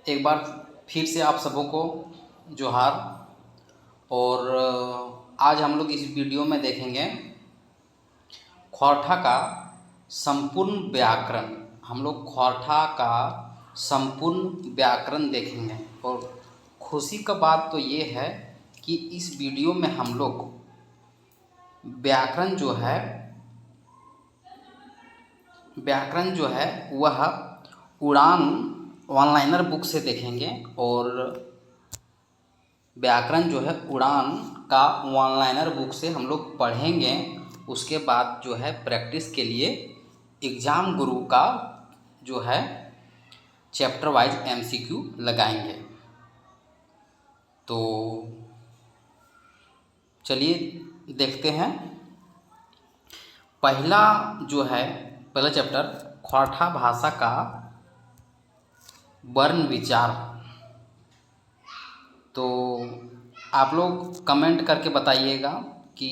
एक बार फिर से आप सबों को जोहार। और आज हम लोग इस वीडियो में देखेंगे ख्वाठा का संपूर्ण व्याकरण। हम लोग ख्वाठा का संपूर्ण व्याकरण देखेंगे। और खुशी का बात तो ये है कि इस वीडियो में हम लोग व्याकरण जो है वह उड़ान ऑनलाइनर बुक से देखेंगे। और व्याकरण जो है उड़ान का ऑनलाइनर बुक से हम लोग पढ़ेंगे। उसके बाद जो है प्रैक्टिस के लिए एग्ज़ाम गुरु का जो है चैप्टर वाइज एमसीक्यू लगाएंगे। तो चलिए देखते हैं। पहला चैप्टर ख्वाठा भाषा का वर्ण विचार। तो आप लोग कमेंट करके बताइएगा कि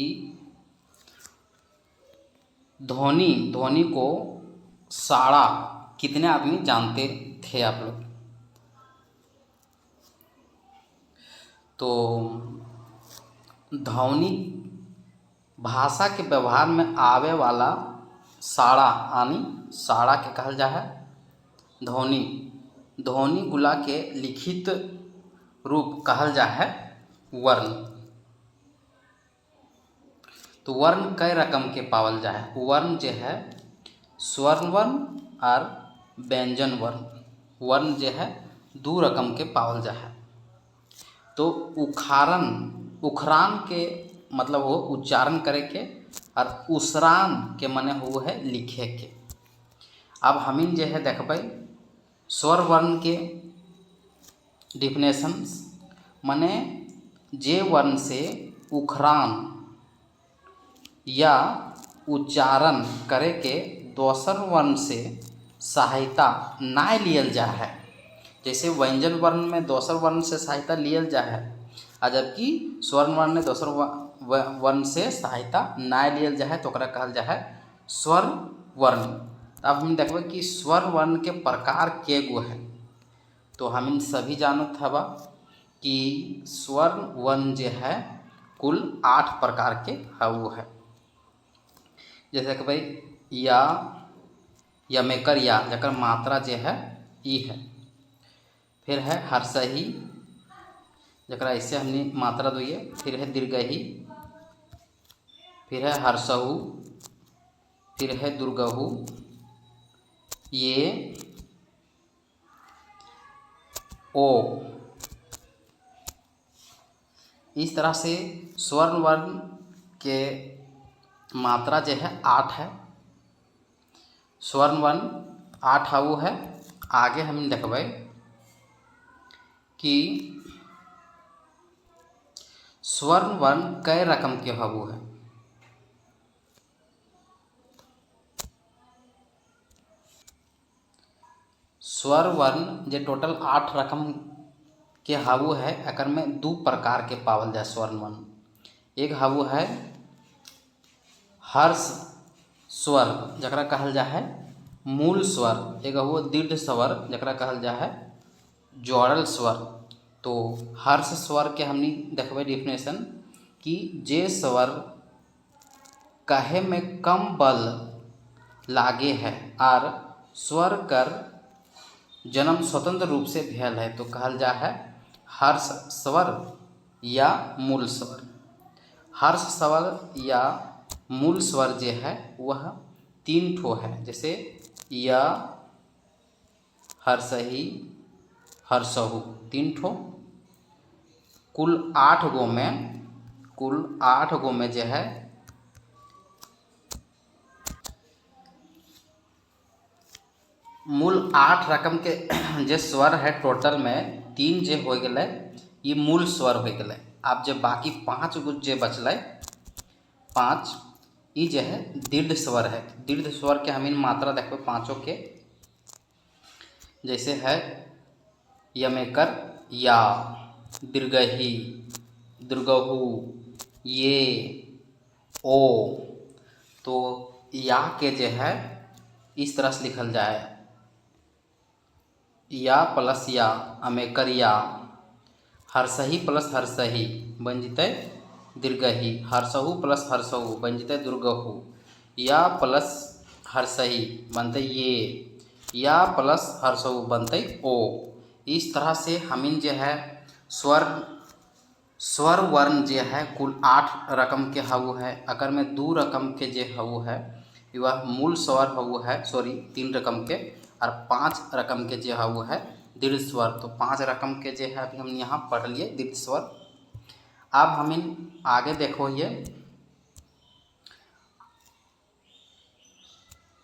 ध्वनि को साड़ा कितने आदमी जानते थे आप लोग। तो ध्वनि भाषा के व्यवहार में आवे वाला साड़ा यानी साड़ा के कहल जा है ध्वनि गुला के लिखित रूप कहल जा है वर्ण। तो वर्ण कई रकम के पावल जा है। वर्ण जो है स्वर्ण वर्ण और व्यंजन वर्ण। वर्ण जो है दो रकम के पावल जा है। तो उखरान के मतलब वो उच्चारण करे के और उसरान के मने वो है लिखे के। अब हमिन जो है देखबै स्वर वर्ण के डिफिनेशंस मने जे वर्ण से उखरान या उच्चारण करे के दोसर वर्ण से सहायता ना लियल जा है। जैसे व्यंजन वर्ण में दोसर वर्ण से सहायता लियल जा है और जबकि स्वर्ण वर्ण में दोसर वर्ण से सहायता ना लियल जा है तो ओकरा कहल जा है स्वर वर्ण। अब हम देखबै कि स्वर वर्ण के प्रकार के गो है। तो हम सभी जानत हवा कि स्वर वर्ण जो है कुल 8 प्रकार के हवो है। जैसे कि भाई या यमेकर या जकर मात्रा जो है ई है। फिर है हर्षही जकरा ऐसे हमने मात्रा दोइए। फिर है दीर्घही, फिर है हर्षहु, फिर है दुर्गहु, ये ओ। इस तरह से स्वर्ण वर्ण के मात्रा जो है 8 है। स्वर्ण वर्ण 8 हवो है। आगे हम देखबै कि स्वर्ण वर्ण कई रकम के हवो है। स्वर वर्ण जो टोटल 8 रकम के हवो है। एकर में 2 प्रकार के पावल जाए स्वर्ण वर्ण। एक हवो है हर्ष स्वर जकरा कहल जा है मूल स्वर। एक हवो दीर्घ स्वर जकरा कहल जा है जोड़ल स्वर। तो हर्ष स्वर के हमनी देखबै डिफिनेशन कि जे स्वर कहे में कम बल लागे है और स्वर कर जन्म स्वतंत्र रूप से भेल है तो कहल जा है हर्ष स्वर या मूल स्वर। हर्ष स्वर या मूल स्वर जो है वह 3 ठो है। जैसे या, हर्षही, हर्षहु 3 ठो। कुल 8 गो में जो है मूल 8 रकम के जो स्वर है टोटल में 3 जे हो गए ये मूल स्वर हो गए। अब जो बाकी 5 गो जे बचल 5 ये जो है दीर्घ स्वर है। दीर्घ स्वर के हम मात्रा देखो 5 के। जैसे है यमेकर या, दीर्घही, दुर्गहु, ये, ओ। तो या के जो है इस तरह से लिखल जाए या प्लस या अमेकरिया, हर्षही प्लस हर्षही बन जतै दीर्घही, हर्षहु प्लस हर्षहु बन जतै दुर्गहु, या प्लस हर्षही बनते ये, या प्लस हर्षहु बनते ओ। इस तरह से हमिन जो है स्वर वर्ण जो है कुल 8 रकम के हवु है। अगर में 2 रकम के जो हवु है वह मूल स्वर हवु है, सॉरी 3 रकम के, और 5 रकम के जो हवु है दीर्घ स्वर। तो 5 रकम के जो है अभी हम यहाँ पढ़ लिए दीर्घ स्वर। अब हमिन आगे देखो, ये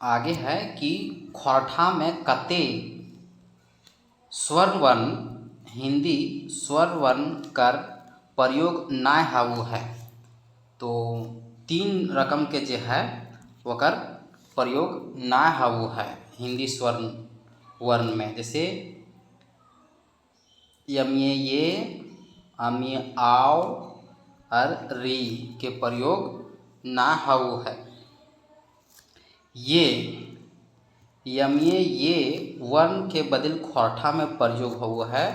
आगे है कि खोरठा में कते स्वर वर्ण हिंदी स्वर वर्ण कर प्रयोग नाय हवु है। तो 3 रकम के जो है वकर प्रयोग ना हवु है हिंदी स्वर वर्ण में। जैसे यमिए ये, अमिए आओ और री के प्रयोग ना हवु है। ये यमिए ये वर्ण के बदल खोरठा में प्रयोग हवु है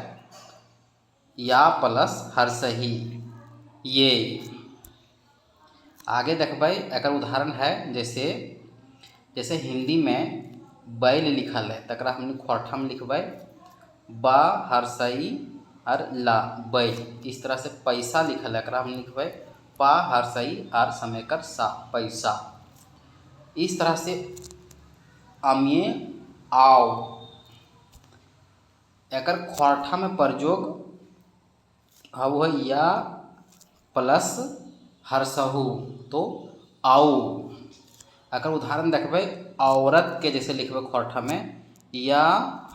या प्लस हर्षही ये। आगे देखबै एक उदाहरण है, जैसे हिंदी में बैल लिखल है तकरा हमने खोरठा में लिखबै बा हर्षई और ला बैल। इस तरह से पैसा लिखल है एकरा हम लिखबै पा हर्षई और समेकर सा पैसा। इस तरह से अमिए आओ एकर खोरठा में प्रयोग हवु है या प्लस हर्षहु, तो आओ। अगर उदाहरण देखबै औरत के जैसे लिखबै खोरठा में या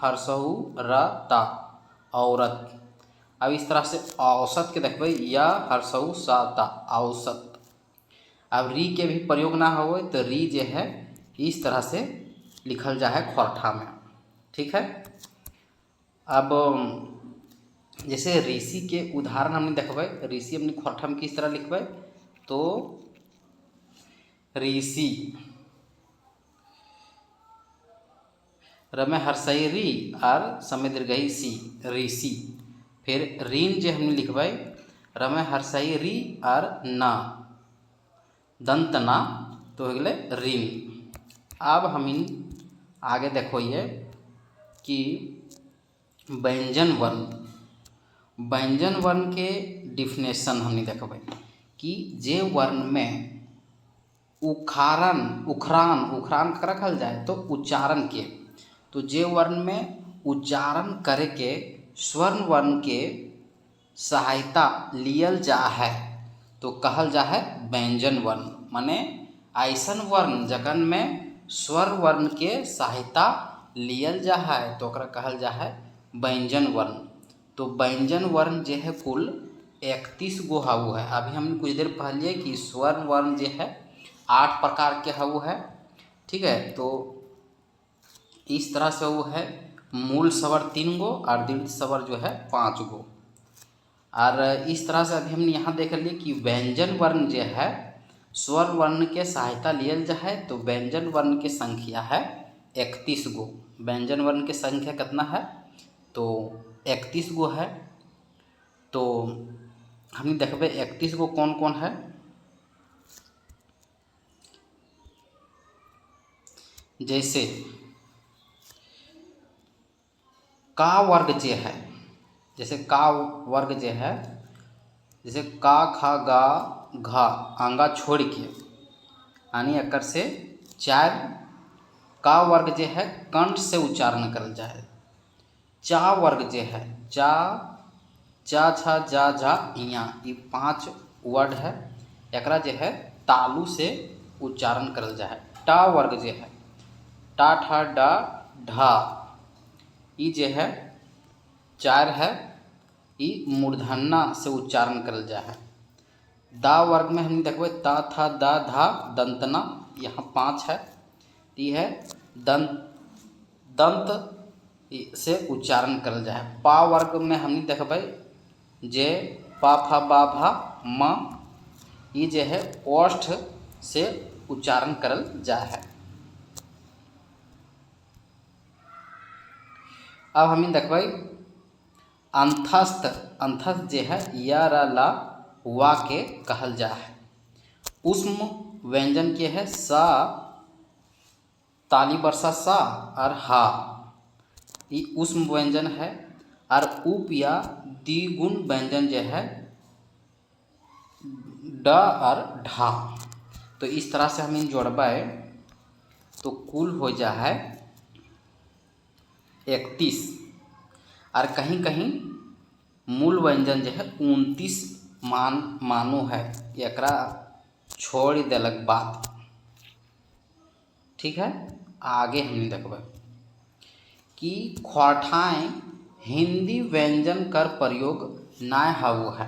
हर्षहु र ता औरत। अब इस तरह से औसत के देखबै या हर्षहु सा ता औसत। अब री के भी प्रयोग ना हो तो री जो है इस तरह से लिखल जा है खोरठा में, ठीक है। अब जैसे ऋषि के उदाहरण हमने देखबै, ऋषि अपने खोरठा में किस तरह लिखबै, तो ऋषि रमे हर्षई री और समय दीर्घई सी ऋषि। फिर ऋण जो हमने लिखबै रमे हर्षई री और ना दंत ना, तो हो गए ऋण। अब हम आगे देखो ये कि व्यंजन वर्ण के डिफिनेशन हमने देखबै कि जे वर्ण में उखरान ककरा कहल जाए तो उच्चारण के, तो जे वर्ण में उच्चारण करे के स्वर्ण वर्ण के सहायता लियल जा है तो कहल जा है व्यंजन वर्ण। माने ऐसन वर्ण जगन में स्वर वर्ण के सहायता लियल जा है तो ओकरा कहल जा है व्यंजन वर्ण। तो व्यंजन वर्ण जो है कुल 31 गो हवु है। अभी हमने कुछ देर पहले कि स्वर वर्ण जो है 8 प्रकार के हवु है, ठीक है। तो इस तरह से वो है मूल स्वर 3 गो और दीर्घ स्वर जो है 5 गो। और इस तरह से अभी हमने यहाँ देख लिए कि व्यंजन वर्ण जो है स्वर वर्ण के सहायता लियल जा है तो व्यंजन वर्ण की संख्या है 31 गो। व्यंजन वर्ण की संख्या कितना है, तो 31 गो है। तो हम देखबे 31 गो कौन कौन है। जैसे का वर्ग जो है, जैसे का वर्ग जो है, जैसे का खा गा घा आंगा छोड़ के यानी अकर से 4 का वर्ग जो है कंठ से उच्चारण करल जाए। चा वर्ग जो है चा चा छा जा झा इया, ये 5 वर्ड है एकरा जो है तालु से उच्चारण करल जाए। टा वर्ग जो है टा ठा डा ढा, ये जो है 4 है, ये मूर्धन्ना से उच्चारण करल जा है। दा वर्ग में हम देखबे ता था दा धा दंतना, यहाँ 5 है, ये है दंत से उच्चारण करल जाए। पा वर्ग में हम देखबे जे पा फा बा भा म, ये जो है ओष्ठ से उच्चारण करल जा है। अब हमें देखबै अंतस्थ। अंतस्थ जे है या र ला वा के कहल जा है। उष्म व्यंजन के है सा, ताली वर्षा सा और हा, ये उष्म व्यंजन है। और उप या द्विगुण व्यंजन जो है ड और ढा। तो इस तरह से हम इन जोड़बै तो कुल हो जा है 31। और कहीं कहीं मूल व्यंजन जो है 29 मानो है, एकरा छोड़ देलक बात। ठीक है, आगे हम देखबै कि खोरठाएँ हिंदी व्यंजन कर प्रयोग ना हवो है।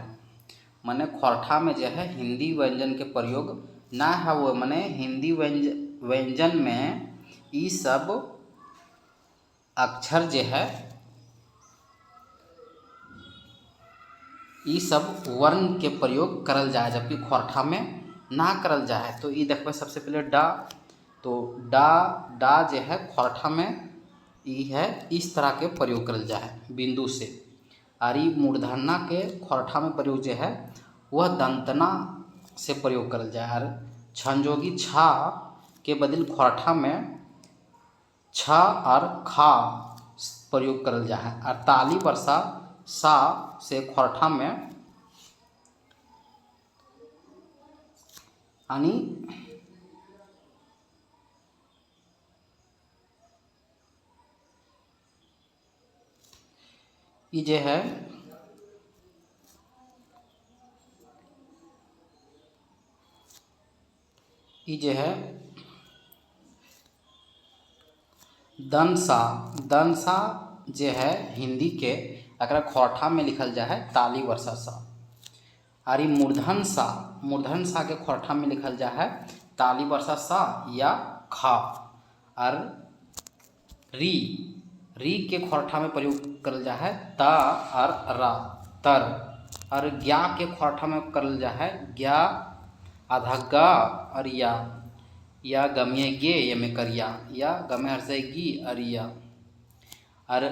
माने खोरठा में जो है हिंदी व्यंजन के प्रयोग ना हवो, माने हिंदी व्यंजन में ये सब अक्षर जो है ये सब वर्ण के प्रयोग करल जाए, जबकि खोरठा में ना करल जाए। तो ये देखबै सबसे पहले डा, तो डा जो है खोरठा में ये है इस तरह के प्रयोग करल जाए बिंदु से। और ये मूर्धन्या के खोरठा में प्रयोग जो है वह दंतना से प्रयोग करल जाए। और संयोगी छा के बदल खोरठा में छ और खा प्रयोग करल जाए। और ताली वर्षा सा से खोरठा में यानी ये जो है ये जो है दनसा जो है हिंदी के अगर खोरठा में लिखल जा है ताली वर्षा सा। और ये मूर्धन सा के खोरठा में लिखल जा है ताली वर्षा सा या खा। और री के खोरठा में प्रयोग करल जा है ता और रा, तर। और ज्ञा के खोरठा में करल जा है ज्ञा आधा गा और या गमे गे या में करिया, या गमे हर्षय गी और या। और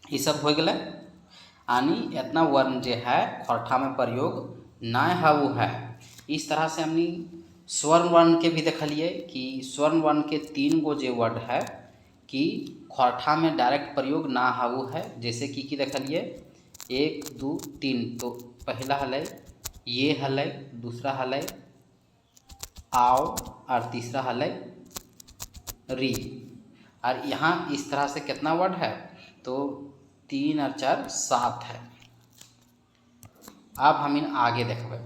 ये सब हो गए यानी इतना वर्ण जो है खोरठा में प्रयोग ना हवो है। इस तरह से हमने स्वर्ण वर्ण के भी देखलिए कि स्वर्ण वर्ण के 3 गो जो वर्ड है कि खोरठा में डायरेक्ट प्रयोग ना हवो है। जैसे कि देखलिए 1 2 3, तो पहला हलै ये हलै, दूसरा हलै आओ और तीसरा हलै री। और यहाँ इस तरह से कितना वर्ड है, तो 3 और 4 7 है। अब हम इन आगे देखबै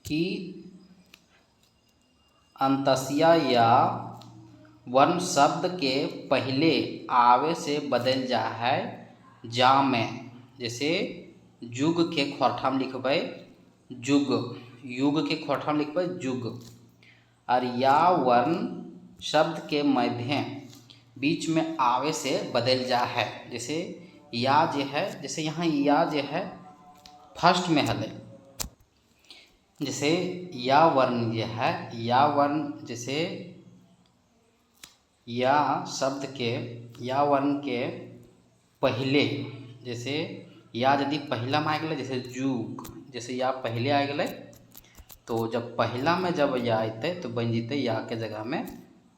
कि अंतस्या या वर्ण शब्द के पहले आवे से बदल जा है जा में। जैसे जुग के खोरठा में लिखबै जुग, युग के खोरठा में लिखबै जुग। और या वर्ण शब्द के मध्य बीच में आवे से बदल जा है। जैसे या जो है, जैसे यहाँ या जो है फर्स्ट में हलै, जैसे या वर्ण जो है या वर्ण जैसे या शब्द के या वर्ण के पहले, जैसे या यदि पहला में आ गए जैसे जुग, जैसे या पहले आ गए तो जब पहला में जब या अतै तो बन जतै या के जगह में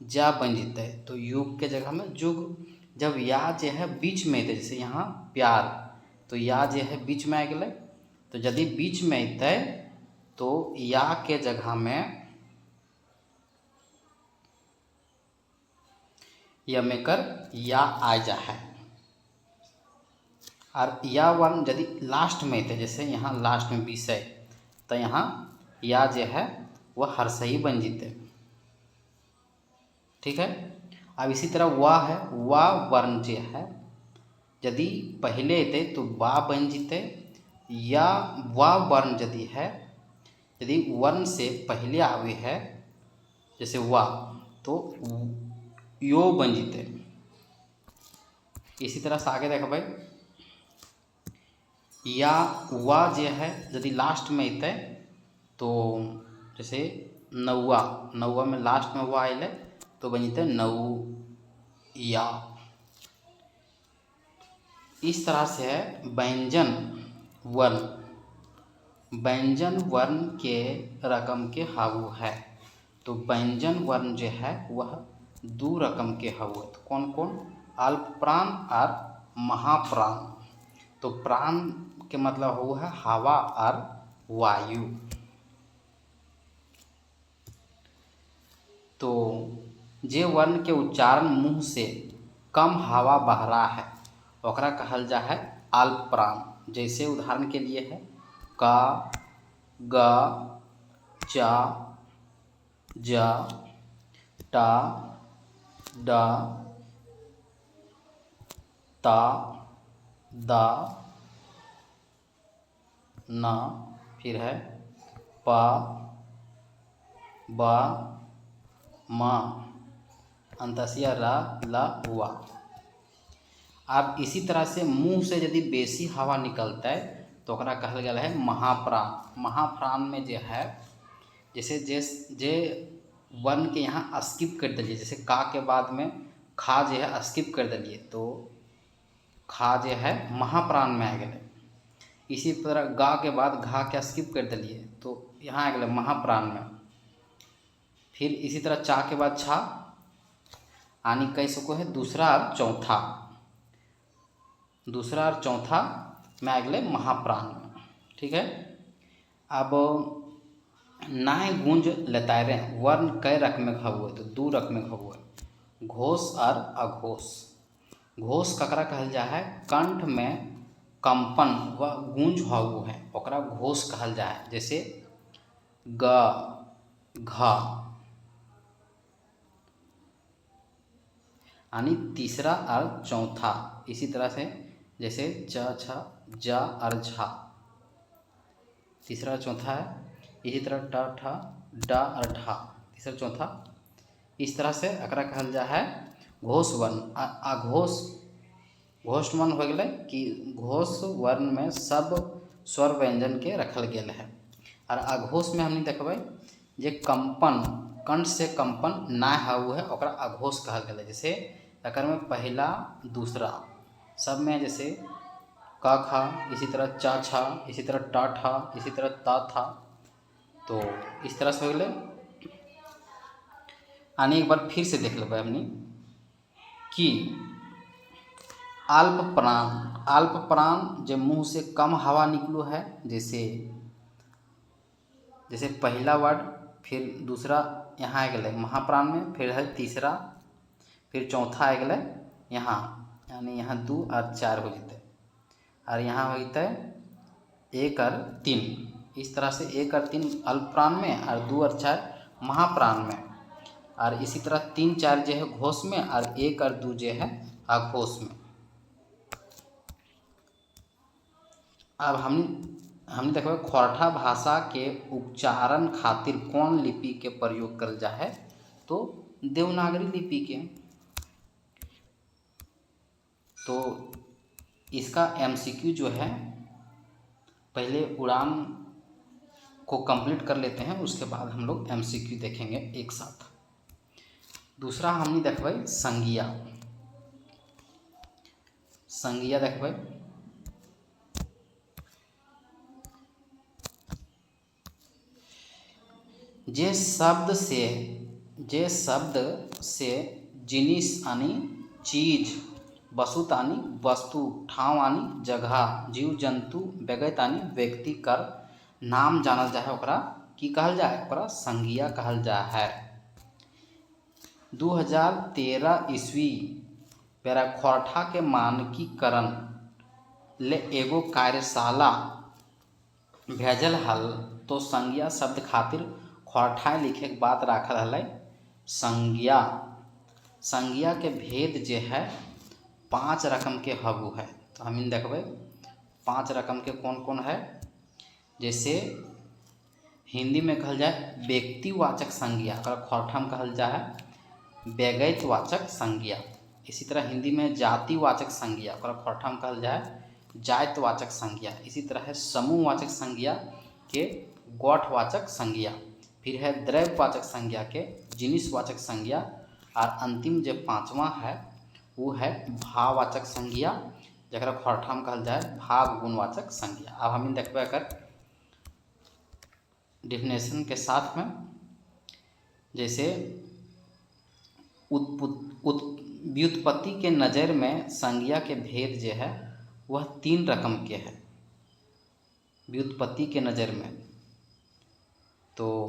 जा बन जतै, तो युग के जगह में जुग। जब या जो है बीच में अतै, जैसे यहाँ प्यार, तो या जो है बीच में आ गए, तो यदि बीच में अतै तो या के जगह में या में कर या आ जा है। और या वर्ण यदि लास्ट में अतै, जैसे यहाँ लास्ट में विषय, तो यहाँ या जो है वह हर्षई बन जीते। ठीक है। अब इसी तरह वाह है, वाह वर्ण जो है यदि पहले अतै तो वाह बन जीते, या वाह वर्ण यदि है यदि वर्ण से पहले आवे है जैसे वाह, तो यो बन जीते। इसी तरह से आगे देखबै या वा जो है यदि लास्ट में अतै तो जैसे नौवा में लास्ट में वा अलै तो बन जाते नऊ या। इस तरह से है व्यंजन वर्ण। व्यंजन वर्ण के रकम के हाउ है, तो व्यंजन वर्ण जो है वह दो रकम के हाउ। तो कौन कौन? अल्प प्राण और महाप्राण। तो प्राण के मतलब हुआ है हवा और वायु। तो जे वर्ण के उच्चारण मुंह से कम हवा बह रहा है ओकरा कहल जा है अल्प प्राण। जैसे उदाहरण के लिए है का, ग, च, ज, ट, ड, त, द, न, फिर है प, ब, म, अंतसिया र, ल, व। अब इसी तरह से मुंह से यदि बेसी हवा निकलता है तो ओकरा कहल गया है महाप्राण। महाप्राण में जो है जैसे जे वर्ण के यहाँ स्किप कर दिलिए, जैसे का के बाद में खा जो है स्किप कर दिलिए तो खा जो है महाप्राण में आ गए। इसी तरह गा के बाद घा के स्किप कर दिलिए तो यहाँ आ गए महाप्राण में। फिर इसी तरह चा के बाद छा यानी कह सको है दूसरा और चौथा में आ गए महाप्राण में। ठीक है। अब नाय गूंज लतारे वर्ण कई रकम में हुए? तो दो रकम में हुए, घोष और अघोष। घोष ककरा कहल जा है? कंठ में कंपन व गूंज हाउ है ओकरा घोष कहल जा है। जैसे ग, घ, यानी तीसरा और चौथा। इसी तरह से जैसे च, छ, ज और झा तीसरा चौथा है। इसी तरह ट, ठ, ड और ढा तीसरा चौथा। इस तरह से एकरा कहल जा है घोष वर्ण। अघोष घोष वर्ण हो गए कि घोष वर्ण में सब स्वर व्यंजन के रखल गेल है। और अघोष में हमने देखबै जे कंपन कंठ से कंपन ना हाउ है ओकरा अघोष कहल गेल है। जैसे एकर में पहला दूसरा सब में जैसे क, ख, इसी तरह च, छ, इसी तरह ट, ठ, इसी तरह त, था। तो इस तरह से हो गए। आने एक बार फिर से देख लेबै हमनी कि अल्प प्राण जो मुंह से कम हवा निकलो है। जैसे पहला वर्ड फिर दूसरा यहाँ आ गए महाप्राण में, फिर है तीसरा, फिर चौथा आ गए यहाँ, यानी यहाँ 2 और 4 हो जते और यहाँ होते 1 और 3। इस तरह से 1 और 3 अल्प प्राण में और 2 और 4 महाप्राण में। और इसी तरह 3, 4 जो है घोष में और 1 और 2 जो है अघोष में। अब हमने देखो खोरठा भाषा के उच्चारण खातिर कौन लिपि के प्रयोग करल जा है? तो देवनागरी लिपि के। तो इसका MCQ जो है पहले उड़ान को कंप्लीट कर लेते हैं, उसके बाद हम लोग MCQ देखेंगे एक साथ। दूसरा हमने देखबै संज्ञा देखबै। जे शब्द से जिनिस आनी चीज, वस्तु आनी वस्तु, ठाव आनी जगह, जीव जंतु व्यगत आनी व्यक्ति कर नाम जानल जा है ओकरा की कहल जा है? ओकरा संज्ञा कहल जा है। 2013 ईस्वी पेरा खोरठा के मानकीकरण ले एगो कार्यशाला भेजल हल। तो संज्ञा शब्द खातिर खोरठा लिखे के बात राखल हल। संज्ञा के भेद जे है 5 रकम के हबू है। तो हम देखबै 5 रकम के कौन कौन है। जैसे हिंदी में कहल जाए व्यक्तिवाचक संज्ञा, खोरठा में कहल जाए व्यगतवाचक संज्ञा। इसी तरह हिंदी में जातिवाचक संज्ञा, खोरठा में कहल जाए जातवाचक संज्ञा। इसी तरह है समूहवाचक संज्ञा के गोठवाचक संज्ञा। फिर है द्रव्यवाचक संज्ञा के जिनिसवाचक संज्ञा। और अंतिम जो पांचवा है वो है भाववाचक संज्ञा, जरा खोरठा में कहल जाए भाव गुणवाचक संज्ञा। अब हम देखबे एकर डिफिनेशन के साथ में, जैसे व्युत्पत्ति के नज़र में संज्ञा के भेद जो है वह 3 रकम के है व्युत्पत्ति के नज़र में। तो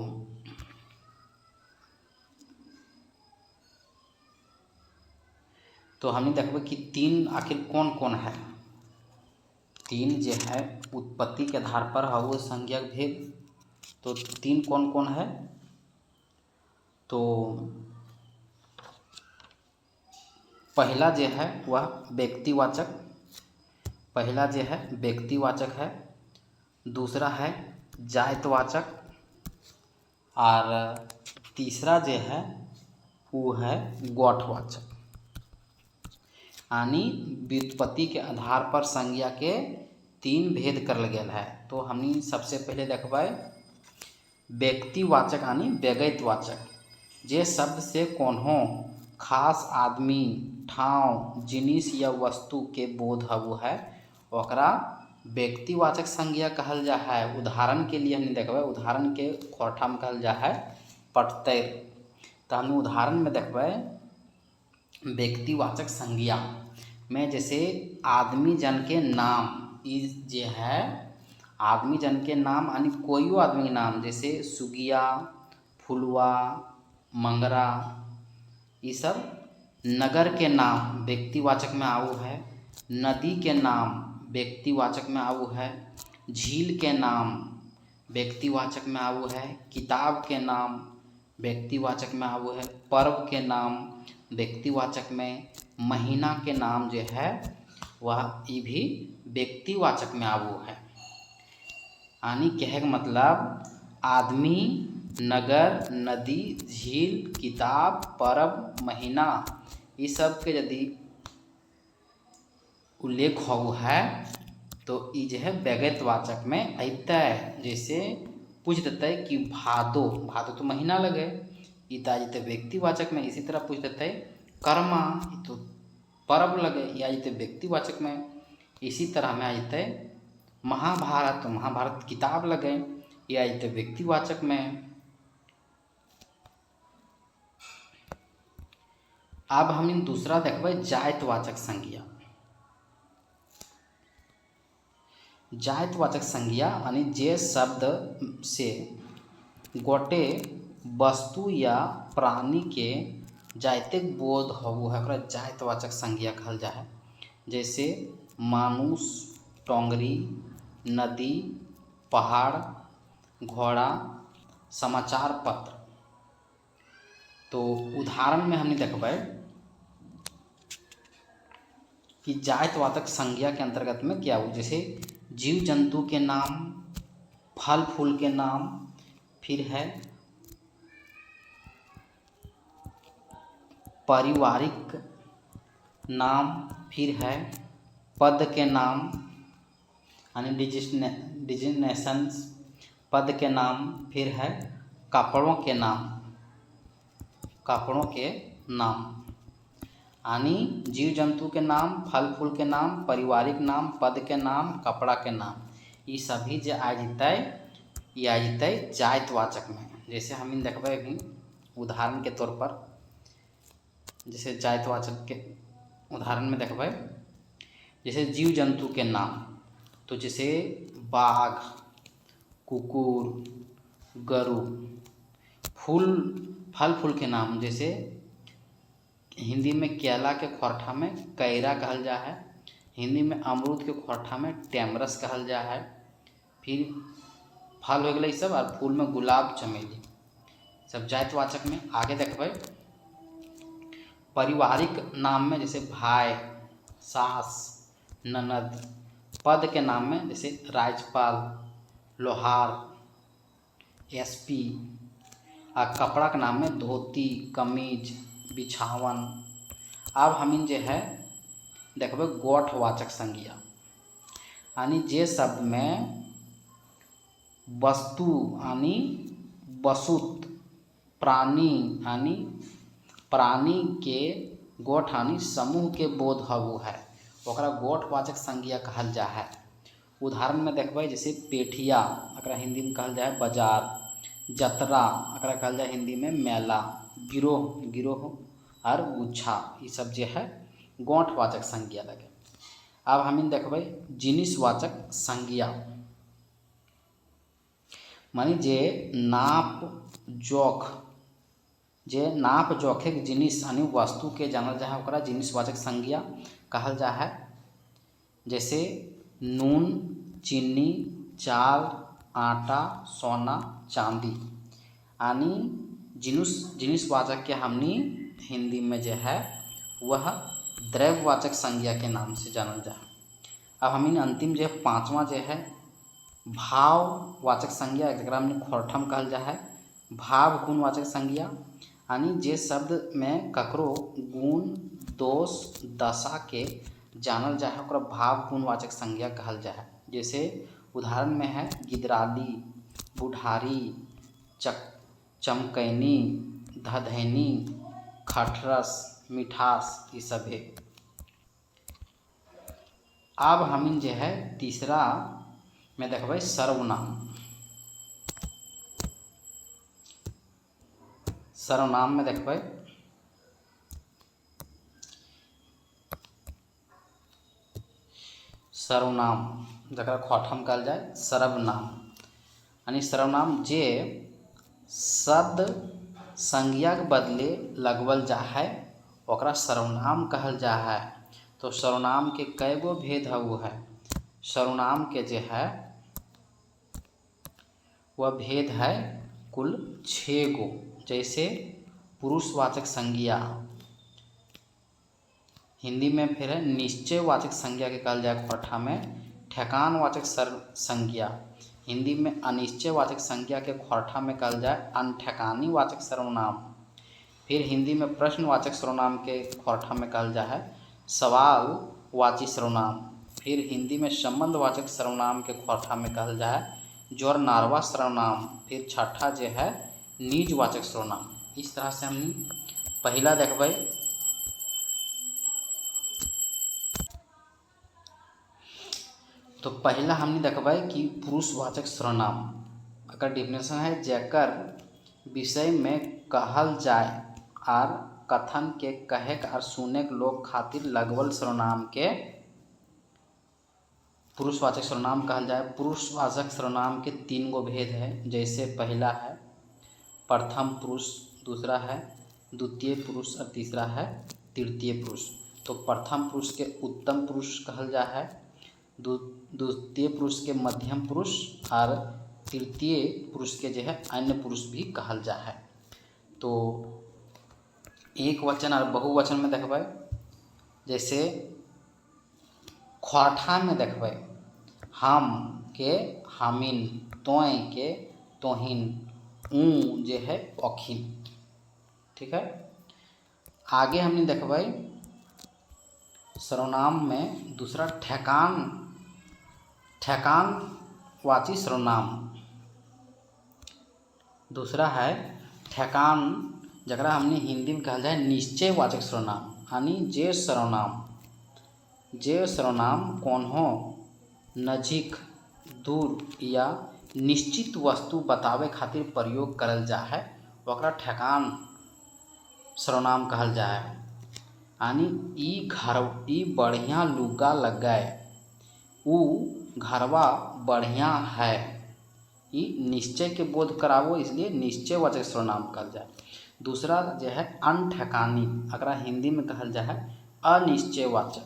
हमने देखबे कि 3 आखिर कौन कौन है। 3 जो है उत्पत्ति के आधार पर है वो संज्ञा के भेद। तो 3 कौन कौन है, तो पहला जो है वह व्यक्तिवाचक, पहला जो है व्यक्तिवाचक है। दूसरा है जायतवाचक, और तीसरा जो है वो है गोठवाचक। यानी व्युत्पत्ति के आधार पर संज्ञा के 3 भेद करल गेल है। तो हमनी सबसे पहले देखबै व्यक्तिवाचक यानी व्यगतवाचक, जे शब्द से कोनो खास आदमी, ठाव, जिनिस या वस्तु के बोध हबो है ओकरा व्यक्तिवाचक संज्ञा कहल जा है। उदाहरण के लिए हमने देखबै, उदाहरण के खोरठा में कहल जा है पटतैर। तो हम उदाहरण में देखबै व्यक्तिवाचक संज्ञा में, जैसे आदमी जन के नाम, इस जे है आदमी जन के नाम यानी कोई आदमी के नाम, जैसे सुगिया, फुलवा, मंगरा, ये सब नगर के नाम व्यक्तिवाचक में आऊ है। नदी के नाम व्यक्तिवाचक में आऊ है। झील के नाम व्यक्तिवाचक में आऊ है। किताब के नाम व्यक्तिवाचक में आऊ है। पर्व के नाम व्यक्तिवाचक में। महीना के नाम जो है वह ये भी व्यक्तिवाचक में आऊ है। यानी कहे का मतलब आदमी, नगर, नदी, झील, किताब, पर्व, महीना, ये सब के यदि उल्लेख हो है तो ये जो है व्यगतवाचक में अतै। जैसे पूछ देते कि भादो, भादो तो महीना लगे, ये तो आ जाते व्यक्तिवाचक में। इसी तरह पूछ देते कर्मा, ये तो पर्व लगे, ये आ जाते व्यक्तिवाचक में। इसी तरह में आ जाते महाभारत, तो महाभारत किताब लगे, ये आ जाते व्यक्तिवाचक में। अब हम दूसरा देखबै जायतवाचक संज्ञा। जायतवाचक संज्ञा यानी जे शब्द से गोटे वस्तु या प्राणी के जायतिक बोध हो है जायतवाचक संज्ञा कहल जा है। जैसे मानुष, टोंगरी, नदी, पहाड़, घोड़ा, समाचार पत्र। तो उदाहरण में हमने देखबै कि जायतवाचक संज्ञा के अंतर्गत में क्या हो, जैसे जीव जंतु के नाम, फल फूल के नाम, फिर है पारिवारिक नाम, फिर है पद के नाम यानी डिजिग्नेशंस, पद के नाम, फिर है कपड़ों के नाम, कपड़ों के नाम। यानी जीव जंतु के नाम, फल फूल के नाम, पारिवारिक नाम, पद के नाम, कपड़ा के नाम, ये सभी जो आ जतै ये आ जतै जायतवाचक में। जैसे हम देखबै भी उदाहरण के तौर पर, जैसे जायतवाचक के उदाहरण में देखबै, जैसे जीव जंतु के नाम, तो जैसे बाघ, कुकुर, गरु। फल फूल के नाम, जैसे हिंदी में केला के खोरठा में कैरा कहल जा है। हिंदी में अमरूद के खोरठा में टेमरस कहल जा है। फिर फल हो गए सब, और फूल में गुलाब, चमेली, सब जायतवाचक में। आगे देखबै पारिवारिक नाम में, जैसे भाई, सास, ननद। पद के नाम में जैसे राज्यपाल, लोहार, एसपी। और कपड़ा के नाम में धोती, कमीज, बिछावन। अब हम जो है देखबै गोठवाचक संज्ञा, यानी जे शब्द में वस्तु यानी वसुत, प्राणी यानी प्राणी के गोठ यानी समूह के बोध हबू है, ओकरा गोठवाचक संज्ञा कहल जा है। उदाहरण में देखबै जैसे पेठिया, एकरा हिंदी में कहल जाए बाजार, जतरा एकरा कहल जाए हिंदी में मेला, गिरोह गिरोह और गुच्छा, ये सब जो है गोठवाचक संज्ञा लगे। अब हम देखबै जिनिसवाचक संज्ञा, मानी जे नाप जोखे के जिनिस यानी वस्तु के जानल जा है ओकरा जिनिसवाचक संज्ञा कहल जा है। जैसे नून, चीनी, चाल, आटा, सोना, चांदी, यानी जिनिसवाचक के हमनी हिंदी में जो है वह द्रव्यवाचक संज्ञा के नाम से जानल जा है। अब हम अंतिम जो है पांचवा जो है भाववाचक संज्ञा, जरा हमने खोरठम कहल जा है भाव गुणवाचक संज्ञा, यानी जे शब्द में ककरो गुण, दोष, दशा के जानल जा है ओकरा भाव गुणवाचक संज्ञा कहल जा है। जैसे उदाहरण में है गिदराली, बुढ़ारी, चमकैनी, धधैनी, खटरस, मिठास, ये सब है। अब हम जो है तीसरा में देखबै सर्वनाम। सर्वनाम में देखबै सर्वनाम जरा खोठम कहल जाए सर्वनाम, यानी सर्वनाम जे शब्द संज्ञा के बदले लगवल जा है ओकरा सर्वनाम कहल जा है। तो सर्वनाम के कई गो भेद हउ है। सर्वनाम के जो है वह भेद है कुल 6 गो। जैसे पुरुषवाचक संज्ञा, हिंदी में फिर है निश्चयवाचक संज्ञा के कहल जाए खोरठा में ठेकानवाचक संज्ञा, हिंदी में अनिश्चयवाचक संज्ञा के खोरठा में कहल जाए अनठेकानी वाचक सर्वनाम। फिर हिंदी में प्रश्नवाचक सर्वनाम के खोरठा में कहल जा है सवालवाची सर्वनाम। फिर हिंदी में संबंधवाचक सर्वनाम के खोरठा में कहल जा है जोरनारवा सर्वनाम। फिर छठा जो है निजवाचक सर्वनाम। इस तरह से हम पहला देखबै तो पहला हमने देखबै कि पुरुषवाचक सर्वनाम एकर डिफिनेशन है जेकर विषय में कहल जाए और कथन के कहे और सुने के लोग खातिर लगवल सर्वनाम के पुरुषवाचक सर्वनाम कहल जाए। पुरुषवाचक सर्वनाम के 3 गो भेद है। जैसे पहला है प्रथम पुरुष, दूसरा है द्वितीय पुरुष और तीसरा है तृतीय पुरुष। तो प्रथम पुरुष के उत्तम पुरुष कहल जा है, द्वितीय पुरुष के मध्यम पुरुष और तृतीय पुरुष के जो है अन्य पुरुष भी कहल जा है। तो एक वचन और बहुवचन में देखबै जैसे खोरठा में देखबै हम के हमिन, तोय के तोहिन, ऊ जो है ओखिन। ठीक है। आगे हमने देखबै सर्वनाम में दूसरा ठेकानवाची सर्वनाम। दूसरा है ठेकान जरा हमने हिंदी में कहल जाए निश्चयवाचक सर्वनाम, यानी जे सर्वनाम कोनो नजीक, दूर या निश्चित वस्तु बतावे खातिर प्रयोग करल जा है ओकरा ठेकान सर्वनाम कहल जा है। यानी ई बढ़िया लुगा लगाए, ऊ घरवा बढ़िया है, ई निश्चय के बोध करावो इसलिए निश्चयवाचक सर्वनाम कहल जाए। दूसरा जो है अनठेकानी, एकरा हिंदी में कहल जा है अनिश्चयवाचक,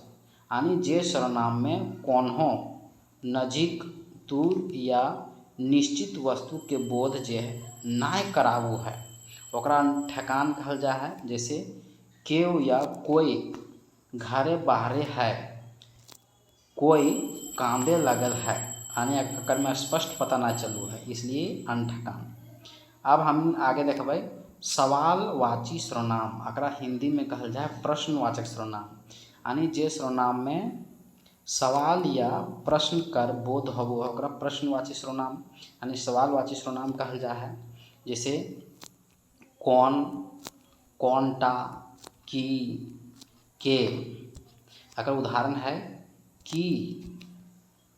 यानी जे सर्वनाम में कोनो नजीक, दूर या निश्चित वस्तु के बोध जे है नाय करावो है ओकरा ठेकान कहल जा है। जैसे केव या कोई घरे बाहरे है, कोई कांदे लगल है, यानी एकर में स्पष्ट पता ना चलू है इसलिए अनठेकान। अब हम आगे देखबै सवालवाची सर्वनाम, एकरा हिंदी में कहल जाए प्रश्नवाचक सर्वनाम, यानी जे सर्वनाम में सवाल या प्रश्न कर बोध होबो ओकरा प्रश्नवाची सर्वनाम यानी सवालवाची सर्वनाम कहल जा है। जैसे कौन, कौनटा, की, के। अगर उदाहरण है कि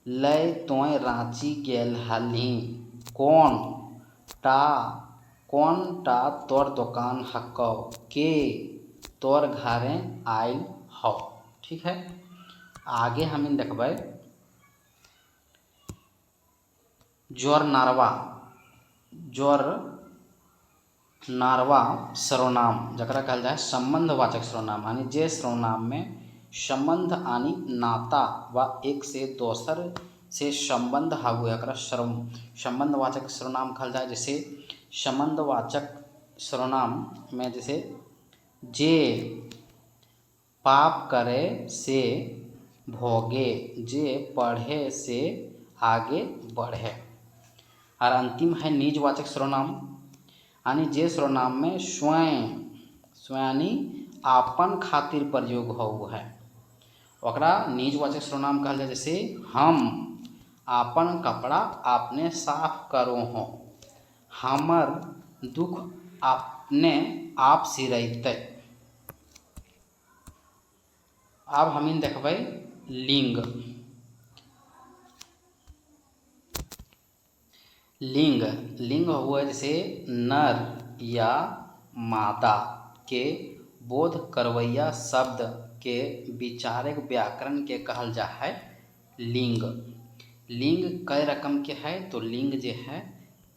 लय तोय रांची गेल हली, कौनटा तोर दुकान हकौ, के तोर घरे आयल हौ। ठीक है, आगे हम देखबै जोर नारवा सर्वनाम जकरा कहल जाए संबंधवाचक सर्वनाम, यानी जे सर्वनाम में संबंध यानी नाता व एक से दोसर से संबंध हाउ एकरा संबंधवाचक सर्वनाम कहल जाए। जैसे संबंधवाचक सर्वनाम में जैसे जे पाप करे से भोगे, जे पढ़े से आगे बढ़े। और अंतिम है निजवाचक सर्वनाम, यानी जे सर्वनाम में स्वयं यानी आपन खातिर प्रयोग हो है ओकरा निजवाचक सर्वनाम कहल जाए। जैसे हम आपन कपड़ा आपने साफ करो हो, हमर दुख अपने आप सिरैतै। अब हम देखबै लिंग हुआ जैसे नर या मादा के बोध करवैया शब्द के विचारक व्याकरण के कहल जा है लिंग। कई रकम के है, तो लिंग जो है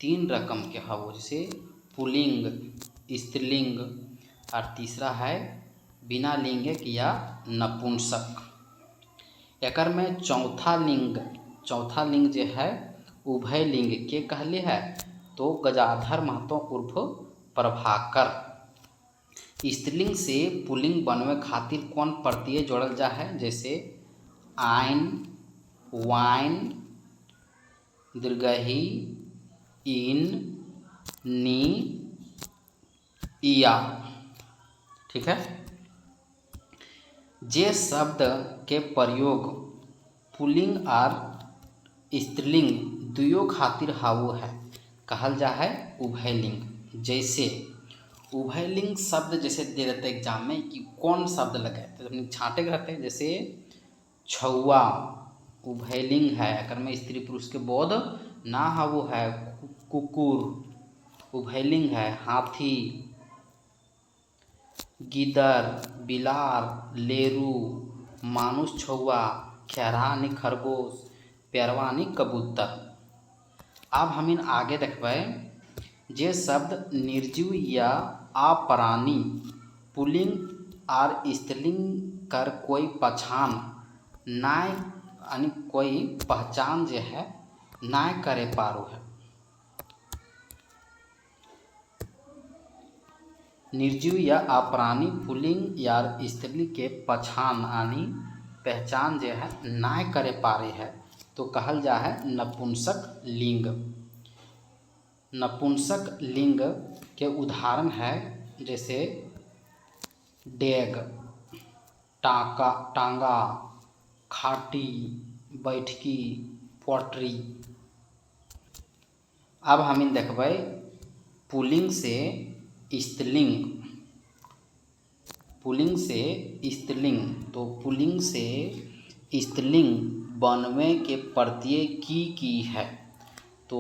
3 रकम के है, जैसे पुल्लिंग, स्त्रीलिंग और तीसरा है बिना लिंगिक या नपुंसक। एकर में चौथा लिंग जो है उभय लिंग के कहले है, तो गजाधर महतो उर्फ प्रभाकर। स्त्रीलिंग से पुल्लिंग बनवे खातिर कौन प्रत्यय जोड़ल जा है, जैसे आइन, वाइन, दीर्घही, इन, नी, इया। ठीक है, जे शब्द के प्रयोग पुल्लिंग और स्त्रीलिंग दुयो खातिर हाउ है कहल जा है उभयलिंग। जैसे उभयलिंग शब्द जैसे दे देते एग्जाम में कि कौन शब्द लगे तो अपनी छाँटे रहते हैं। जैसे छौआ उभयलिंग है, अगर में स्त्री पुरुष के बोध ना हाउ है। कुकुर उभयलिंग है, हाथी, गिदर, बिलार, लेरू, मानुष छौआ, खेरहानी खरगोश, पेरवानी कबूतर। अब हम आगे देखबै जे शब्द निर्जीव या अपराणी पुल्लिंग और स्त्रीलिंग कर कोई पहचान नाय यानी कोई पहचान जो है नाय करे पारो है। निर्जीव या अपराणी पुल्लिंग या स्त्रीलिंग के पहचान जो है नाय करे पारे है, तो कहल जा है नपुंसक लिंग। नपुंसक लिंग के उदाहरण है जैसे डेग, टांगा, खाटी, बैठकी, पोट्री। अब हम देखबै पुल्लिंग से स्त्रीलिंग, तो पुल्लिंग से स्त्रीलिंग बनवे के प्रत्यय की है, तो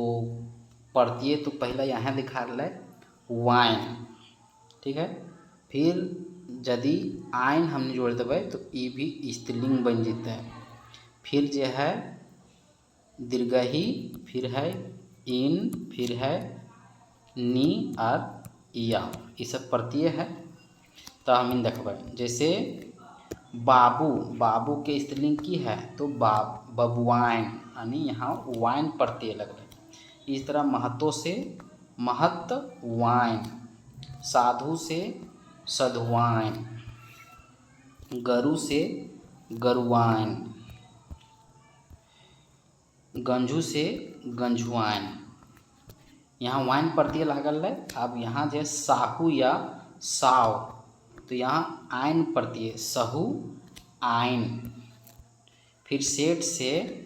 प्रत्यय तो पहले यहाँ लिखा है वाइन। ठीक है, फिर यदि आइन हमने जोड़ देवे तो ये भी स्त्रीलिंग बन जाता है। फिर जो है दीर्घही, फिर है इन, फिर है नी और इया, ये सब प्रत्यय है। तो हम देखबै जैसे बाबू के स्त्रीलिंग की है तो बबुआइन, यानी यहाँ वाइन प्रत्यय लगल। इस तरह महतो से महत वाइन, साधु से सधुवाइन, गरु से गरुवाइन, गंजू से गंजुआइन। यहाँ वाइन प्रत्यय लागल है। अब यहाँ जो साहू या साव, तो यहाँ आइन प्रत्यय सहू आइन। फिर सेठ से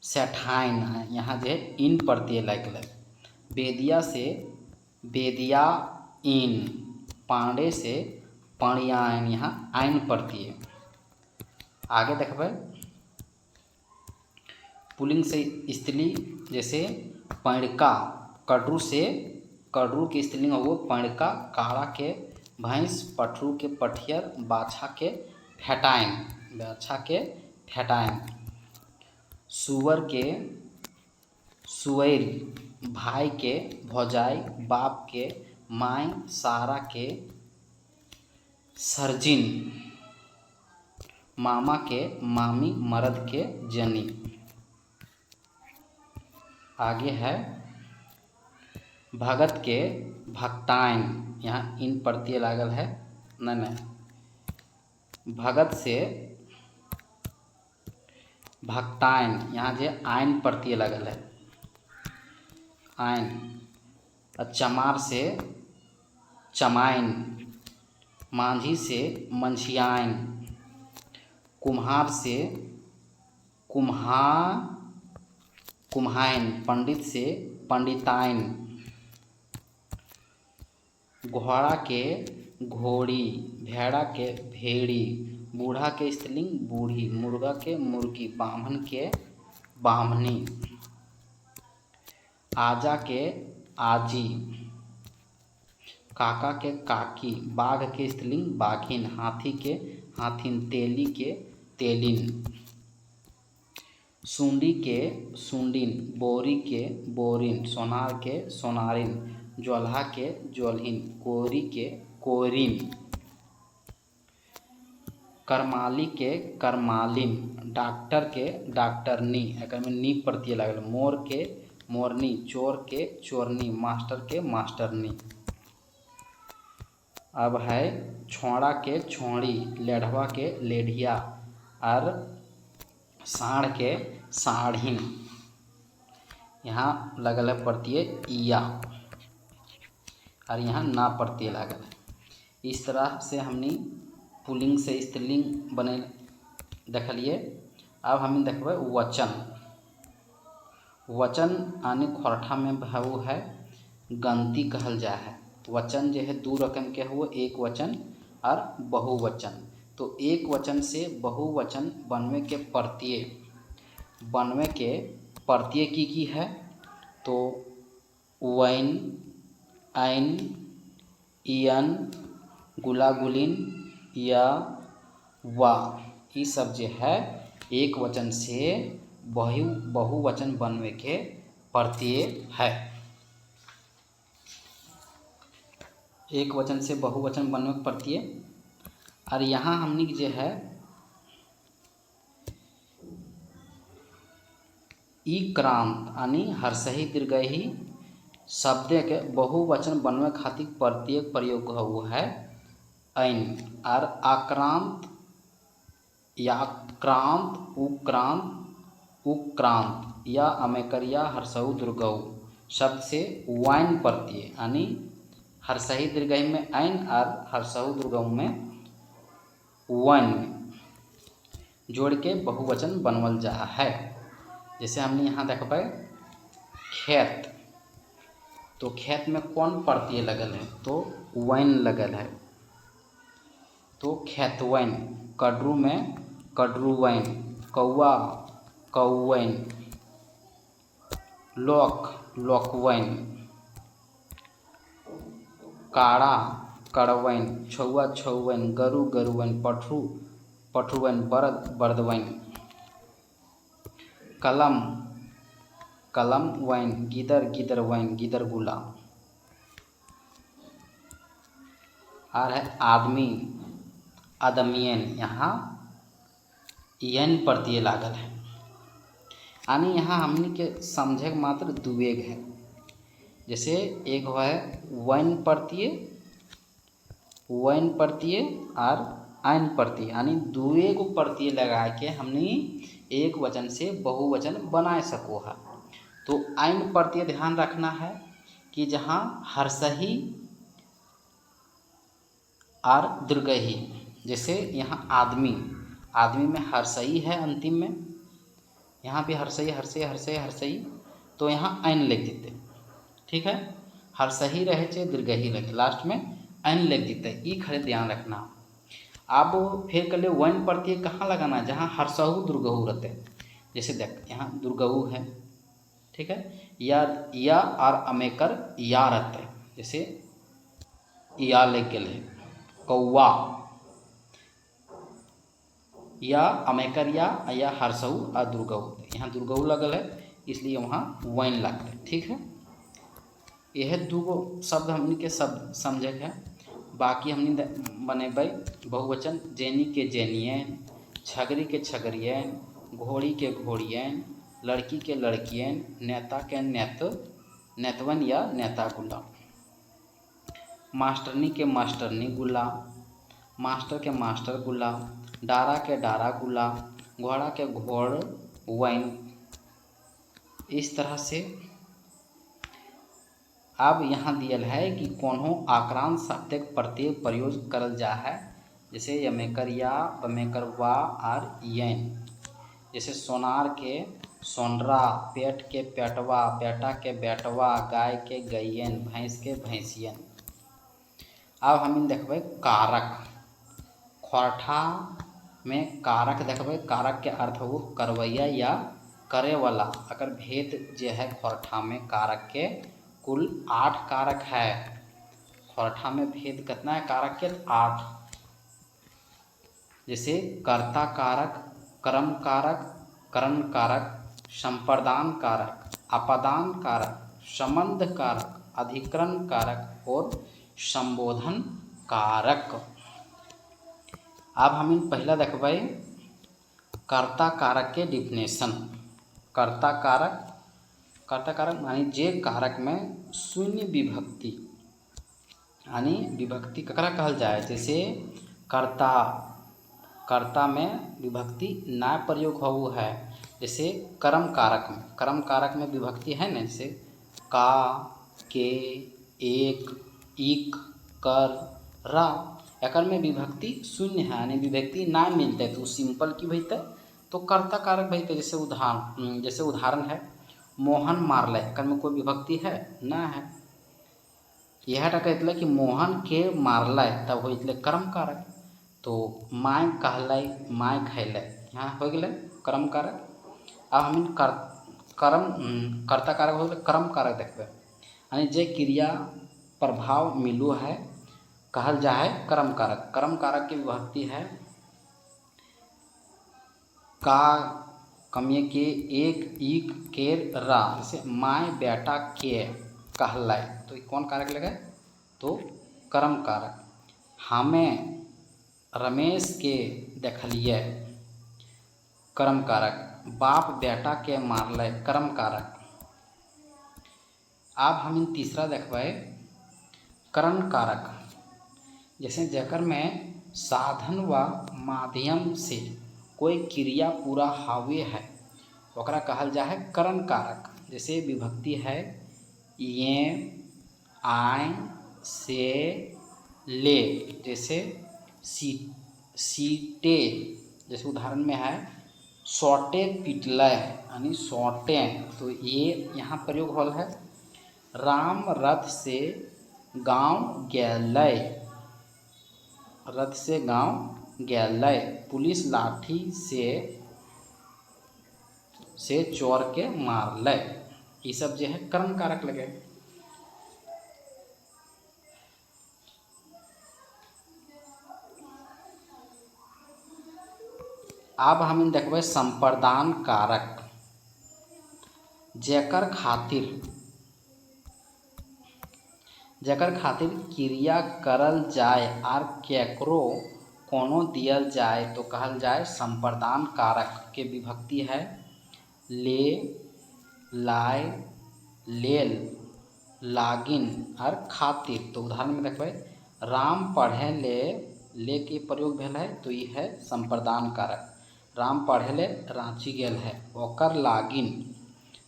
सेठाइन, यहाँ जो है इन प्रत्यय लगल। बेदिया से बेदिया इन, पांडे से पणियायन, यहाँ आइन प्रत्यय। आगे देखबै पुल्लिंग से स्त्रीलिंग जैसे पैणका, कड्रू से कड्रू के स्त्रीलिंग हो पैणका, काड़ा के भैंस, पठरू के पठियर, बाछा के फेटाइन, बाछा के फेटाइन, सुअर के सुअर, भाई के भौजाई, बाप के माई, सारा के सर्जिन, मामा के मामी, मर्द के जनी। आगे है भगत के भक्ताइन, यहाँ इन प्रत्यय लागल है, नहीं भगत से भक्ताइन, यहाँ जे आइन प्रत्यय लागल है, आइन। चमार से चमाइन, मांझी से मंझियाइन, कुम्हार से कुम्हाइन, पंडित से पंडिताइन, घोड़ा के घोड़ी, भेड़ा के भेड़ी, बूढ़ा के स्त्रीलिंग बूढ़ी, मुर्गा के मुर्गी, बामन के बामनी, आजा के आजी, काका के काकी, बाघ के स्त्रीलिंग बाघिन, हाथी के हाथिन, तेली के तेलिन, सुंडी के सुंडिन, बोरी के बोरिन, सोनार के सोनारिन, जोल्हा के जोल्हिन, कोरी के कोरिन, करमाली के करमालिन, डॉक्टर के डॉक्टरनी, एक में नी प्रत्यय लागल, मोर के मोरनी, चोर के चोरनी, मास्टर के मास्टरनी। अब है छोड़ा के छोड़ी, लेढ़वा के लेढ़िया, और साढ़ के साढ़िन, यहाँ लगल है प्रत्यय इया, और यहाँ ना प्रत्यय लागल है। इस तरह से हमने पुल्लिंग से स्त्रीलिंग बने देखलिए। अब हम देखबै वचन। वचन यानी खोरठा में भाव है गंती कहल जा है। वचन जो है दो रकम के हुए, एक वचन और बहुवचन। तो एक वचन से बहुवचन बनवे के प्रत्यय की है, तो वैन, ऐन, इयन, गुलागुलिन या वा, ये सब जो है एक वचन से बहुवचन बनवे के प्रत्यय है। एक वचन से बहुवचन बनवे के प्रत्यय। और यहाँ हमने जो है ईक्रांत यानी हर्षही दीर्घही शब्द के बहुवचन बनवे खातिर प्रत्यय प्रयोग हुआ है ऐन। और आक्रांत या क्रांत, उक्रांत या अमेकरिया हर्षऊ दीर्घऊ शब्द से वाइन प्रत्यय यानी हर्षही दीर्घही में ऐन और हर्षऊ दीर्घऊ में वन जोड़ के बहुवचन बनवल जा है। जैसे हमने यहाँ देखबै खेत, तो खेत में कौन प्रत्यय लगल है, तो वैन लगल है, तो खेतवैन। कड्रू में कड्रूवैन, कौआ कौवैन, लोक लोकवैन, काड़ा कड़वैन, छौआ छौवैन, गरु गरुवैन, पठरू पठरुवैन, बरद बरदवैन, कलम कलमवैन, गिदर गिदरवैन, गिदरगुला। और है आदमी आदमियन, यहाँ यन प्रत्यय लागल है। यानी यहाँ हमने के समझे के मात्र दुएग है। जैसे एक है वैन प्रत्यय और आइन प्रत्यय, यानी दुए को प्रत्यय लगा के हमने एक वचन से बहुवचन बना सको है। तो आइन प्रत्यय ध्यान रखना है कि जहाँ हर्षही और दीर्घही, जैसे यहाँ आदमी, आदमी में हर्षई है अंतिम में, यहाँ भी हर्षई हर्षई हर्षई हर्षई, तो यहाँ ऐन लिख देते, ठीक है। हर्षही रहे चाहे दीर्घही रहे, लास्ट में एन लिख देते, ई खड़े ध्यान रखना। अब फिर कर ले वन प्रत्यय कहाँ लगाना, जहाँ हर्षहु दुर्गहु रहते हैं। जैसे देख यहाँ दुर्गहु है, ठीक है, या और अमेकर या रहते हैं। जैसे या लग गए है कौआ, या अमेकर या हर्षहु और दुर्गहु, यहाँ दुर्गहु लगल है इसलिए वहाँ वन लगते हैं, ठीक है। यह दूगो शब्द हमनी के शब्द समझे है। बाकी हमनी बनेबै बहुवचन, जेनी के जेनियन, छगरी के छगरियन, घोड़ी के घोड़ियन, लड़की के लड़कियन, नेता के नेतवन या नेता गुला, मास्टरनी के मास्टरनी गुला, मास्टर के मास्टर गुला, डारा के डारा गुला, घोड़ा के घोड़ वन। इस तरह से अब यहाँ दियल है कि कोनो आक्रांत शब्दक प्रत्यय प्रयोग करल जा है। जैसे यमेकर या, बमेकर वा और यन। जैसे सोनार के सोनरा, पेट के पेटवा, बेटा के बेटवा, गाय के गैयन, भैंस के भैंसियन। अब हम देखबै कारक। खोरठा में कारक देखबै, कारक के अर्थ हो करवैया या करे वाला। अगर भेद जो है खोरठा में कारक के कुल 8 कारक है। खोरठा में भेद कितना है कारक के? 8। जैसे कर्ता कारक, कर्म कारक, करण कारक, संप्रदान कारक, अपदान कारक, संबंध कारक, अधिकरण कारक और संबोधन कारक। अब हम पहला देखबै कर्ता कारक के डिफिनेशन। कर्ता कारक मानी जे कारक में शून्य विभक्ति, यानी विभक्ति ककरा कहल जाए। जैसे कर्ता में विभक्ति ना प्रयोग हो है। जैसे कर्म कारक में विभक्ति है ना, जैसे का, के, एक, इक, कर, रा। एकर में विभक्ति शून्य है, यानी विभक्ति ना मिलते तो सिंपल की भैते तो कर्ता कारक भैते। जैसे उदाहरण है मोहन मारले, एकर में कोई विभक्ति है ना है। यह कहते कि मोहन के मारले तब हो कर्म कारक। तो माय कहले, माय खैले, यहाँ हो गए कर्म कारक। अब हम कर्ता कारक हो गए कर्म कारक देखबे, यानी जे क्रिया प्रभाव मिलू है कहल जा है कर्म कारक। कर्म कारक की विभक्ति है का, कमिए के, एक, इक, केर, रा। जैसे माय बेटा के कहला, तो कौन कारक लगे? तो कर्म कारक। हमें रमेश के देखलिए, कर्म कारक। बाप बेटा के मारले, कर्म कारक। अब हम तीसरा देखबै करण कारक। जैसे जेकर में साधन व माध्यम से कोई क्रिया पूरा हावे है ओकरा कहल जा है करण कारक। जैसे विभक्ति है ये, आए, से, ले। जैसे सीटे, जैसे उदाहरण में है सोटे पिटले, यानी सोटे। तो ये यहाँ प्रयोग होल है। राम रथ से गांव गेलै, रथ से गांव गेलै। पुलिस लाठी से चोर के मारलै। ये सब जो है कर्म कारक लगे। अब हम देखबै संप्रदान कारक। जेकर खातिर क्रिया करल जाए और केकरो कोनो दियल जाए तो कहल जाए संप्रदान कारक। के विभक्ति है ले, लाए, लेल, लागिन और खातिर। तो उदाहरण में देखबै राम पढ़े ले के प्रयोग भेल है, तो ये है संप्रदान कारक। राम पढ़े ले रांची गेल है, ओकर लागिन,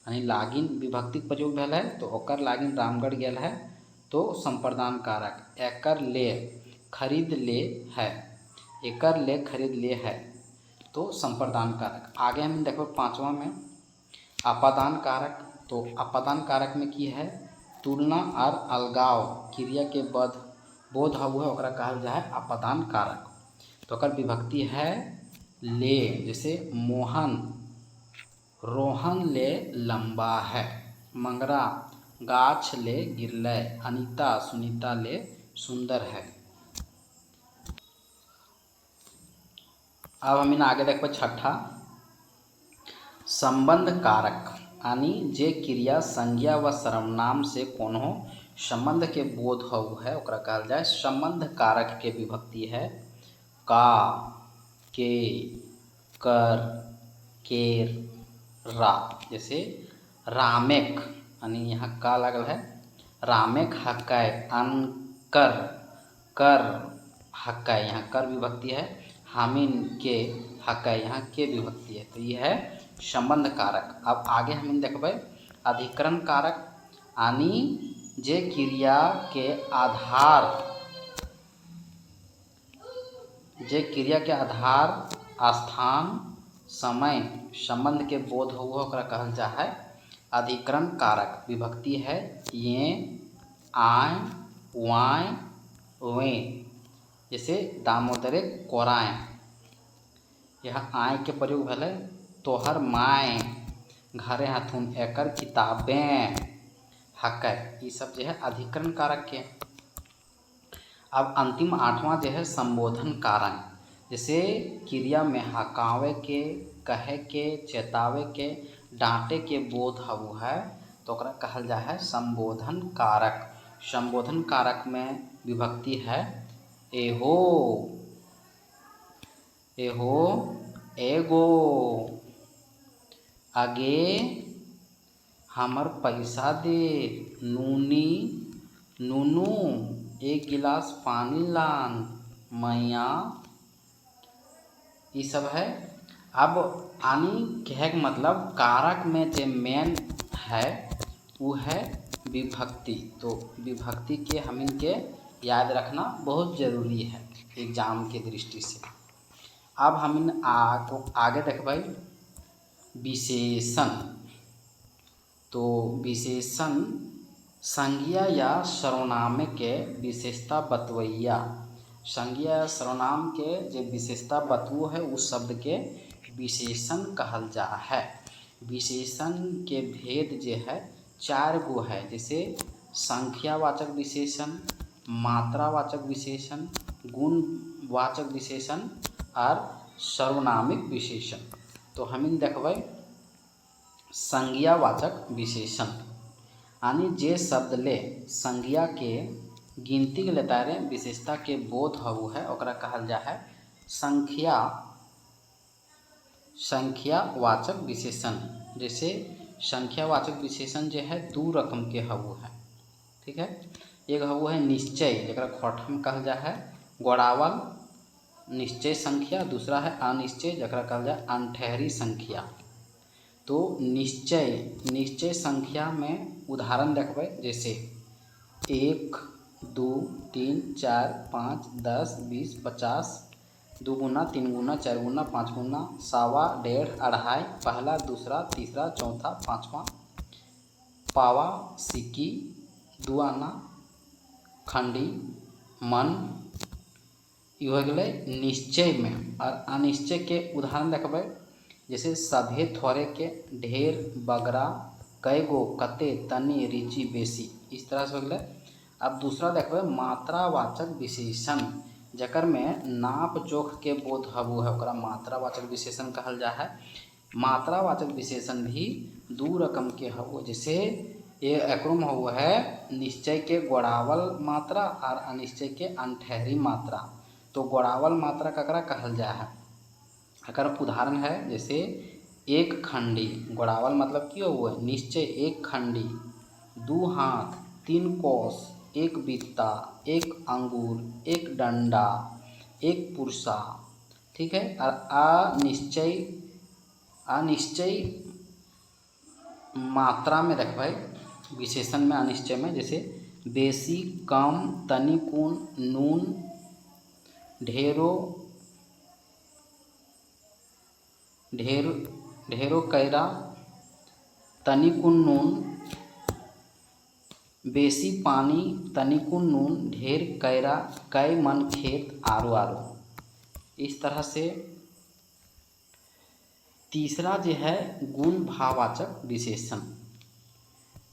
यानी लागिन विभक्ति प्रयोग भेल है तो ओकर लागिन रामगढ़ गेल है, तो संप्रदान कारक। एकर ले खरीद ले है, एकर ले खरीद ले है, तो संप्रदान कारक। आगे हम देखो पांचवा में अपादान कारक। तो अपादान कारक में की है तुलना और अलगाव क्रिया के बोध हउ है ओकरा कहल जा है अपादान कारक। तो ओकर विभक्ति है ले, जैसे मोहन रोहन ले लंबा है, मंगरा गाछ ले गिरलै, अनीता सुनीता ले सुंदर है। अब हम आगे देखबै छठा संबंध कारक, यानी जे क्रिया संज्ञा व सर्वनाम से कोनो संबंध के बोध हउ है ओकरा कहल जाए संबंध कारक के विभक्ति है का, के, कर, केर, रा। जैसे रामेक, यानी यहाँ का लगल है, रामेक हकै अनकर, कर हकै यहाँ कर विभक्ति है, हामिन के हकै यहाँ के विभक्ति है। तो यह है संबंध कारक। अब आगे हम देखबै अधिकरण कारक, यानी जे क्रिया के आधार स्थान समय संबंध के बोध हउ ओकरा कहल जा है अधिकरण कारक। विभक्ति है ये, आय, वाय, वे। जैसे दामोदरे कोराय, यह आय के प्रयोग भले तोहर माय घरे हथुन, एकर किताबें हकै, ये सब जो है अधिकरण कारक के। अब अंतिम आठवां जो है संबोधन कारक, जैसे क्रिया में हकावे के, कहे के, चेतावे के, डांटे के बोध हउ है तो ओकरा कहल जा है संबोधन कारक। संबोधन कारक में विभक्ति है एहो, एहो, एगो, आगे, हमर पैसा दे, नूनी, नूनू, एक गिलास पानी लान, मैया, ये सब है। अब आनी कहे के मतलब कारक में जो मेन है वो है विभक्ति। तो विभक्ति के हम इनके याद रखना बहुत ज़रूरी है एग्जाम के दृष्टि से। अब हम आगे देखबै विशेषण। तो विशेषण संज्ञा या सर्वनाम के विशेषता बतवैया, संज्ञा या सर्वनाम के जो विशेषता बतवो है उस शब्द के विशेषण कहल जा है। विशेषण के भेद जो है 4 गो है, जैसे संख्यावाचक विशेषण, मात्रावाचक विशेषण, गुणवाचक विशेषण और सर्वनामिक विशेषण। तो हम देखबै संज्ञावाचक विशेषण, यानी जे शब्द ले संज्ञा के गिनती के लेता रे विशेषता के बोध हउ है ओकरा कहल जा है संख्यावाचक विशेषण। जैसे संख्यावाचक विशेषण जो है 2 रकम के हउ है, ठीक है। एक हउ है निश्चय, जरा खोट में कहल जा है गोड़ावल निश्चय संख्या, दूसरा है अनिश्चय जरा कहल जाए अनठहरी संख्या। तो निश्चय संख्या में उदाहरण देखबै, जैसे 1, 2, 3, 4, 5, 10, 20, 50, 2 गुना, 3 गुना, 4 गुना, 5 गुना, 1.25, 1.5, अढ़ाई, पहला, दूसरा, तीसरा, चौथा, पाँचवा, पावा, सिक्की, दुआना, खंडी, मन, ये हो गए निश्चय में। और अनिश्चय के उदाहरण देखबै, जैसे सभे थोड़े के, ढेर, बगरा, कईगो, कते, तनी, रिची, बेसी, इस तरह से हो गए। अब दूसरा देखबै मात्रावाचक विशेषण, जकर में नाप जोख के बोध हउ है ओकरा मात्रावाचक विशेषण कहल जा है। मात्रावाचक विशेषण भी 2 रकम के हउ, जैसे ये एकरो में हउ है निश्चय के गोड़ावल मात्रा और अनिश्चय के अनठहरी मात्रा। तो गोड़ावल मात्रा ककरा कहल जा है, अगर उदाहरण है जैसे 1 खंडी, गोड़ावल मतलब क्यों हुआ है निश्चय 1 खंडी, 2 हाथ, 3 कोस, 1 बित्ता, 1 अंगूर, 1 डंडा, 1 पुरसा, ठीक है। और अनिश्चय मात्रा में देखबै विशेषण में अनिश्चय में, जैसे बेसी, कम, तनिकुन, नून, ढेरो कैरा, तनिकुन नून, बेसी पानी तनिको नून ढेर कैरा कै मन खेत आरो आरो। इस तरह से तीसरा जो है गुण भाववाचक विशेषण।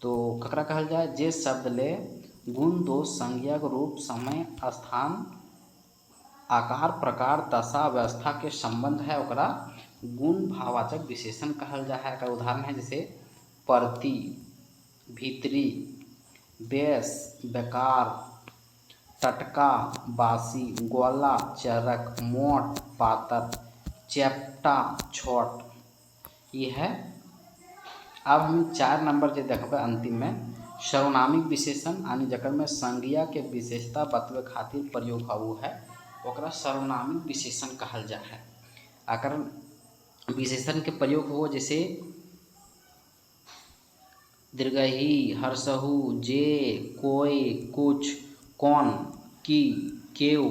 तो ककरा कहल जाए, जे शब्द ले गुण दोष संज्ञक रूप समय स्थान आकार प्रकार दशा व्यवस्था के संबंध है ओकरा गुण भाववाचक विशेषण कहल जा है। एकर उदाहरण है जैसे प्रति, भीतरी, बेस, बेकार, टटका, बासी, गोला, चरक, मोट, पातर, चेप्टा, छोट। ये है। अब हम 4 नंबर जे देखबे अंतिम में सर्वनामिक विशेषण यानी जकर में संज्ञा के विशेषता बतवे खातिर प्रयोग होऊ है ओकरा सर्वनामिक विशेषण कहल जा है। अगर विशेषण के प्रयोग हो जैसे दीर्घही, हर्षहु, जे, कोई, कुछ, कौन, की, केउ,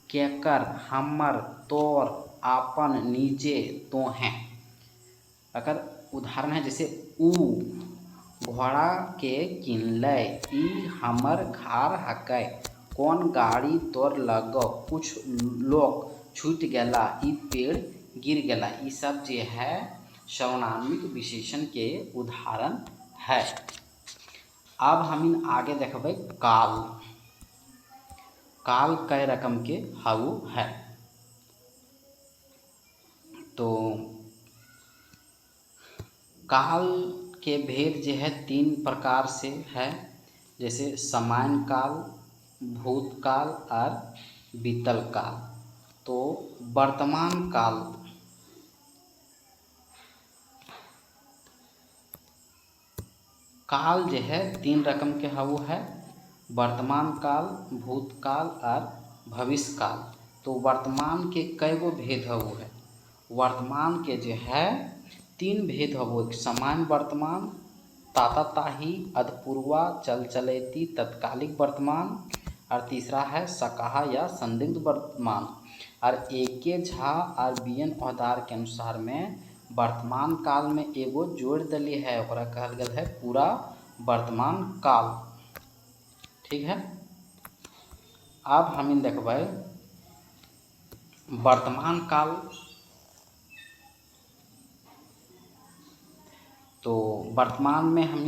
केकर, हमर, तोर, आपन, नीचे, तोहें। अगर उदाहरण है जैसे ऊ घोड़ा के किनलै, ई हमर घर हकै, कौन गाड़ी तोर लगौ, कुछ लोग छूट गेला, ई पेड़ गिर गेला। ये सब जो है सर्वनामिक विशेषण के उदाहरण है। अब हम आगे देखबे काल। काल कई रकम के हाउ है। तो काल के भेद जो है 3 प्रकार से है, जैसे सामान्य काल, भूतकाल और बीतल काल। तो वर्तमान काल काल जो है 3 रकम के हाउ है, वर्तमान काल, भूतकाल और भविष्य काल। तो वर्तमान के कई गो भेद हाउ है। वर्तमान के जो है 3 भेद हाउ, सामान्य वर्तमान, ताताताही, अधपूर्वा, चलचलेती, तत्कालिक वर्तमान, और तीसरा है सकाहा या संदिग्ध वर्तमान। और एके झा और बीएन औहदार के अनुसार में वर्तमान काल में एगो जोड़ दली है, ओकरा कहल गया है पूरा वर्तमान काल। ठीक है। अब हम देखबै वर्तमान काल। तो वर्तमान में हम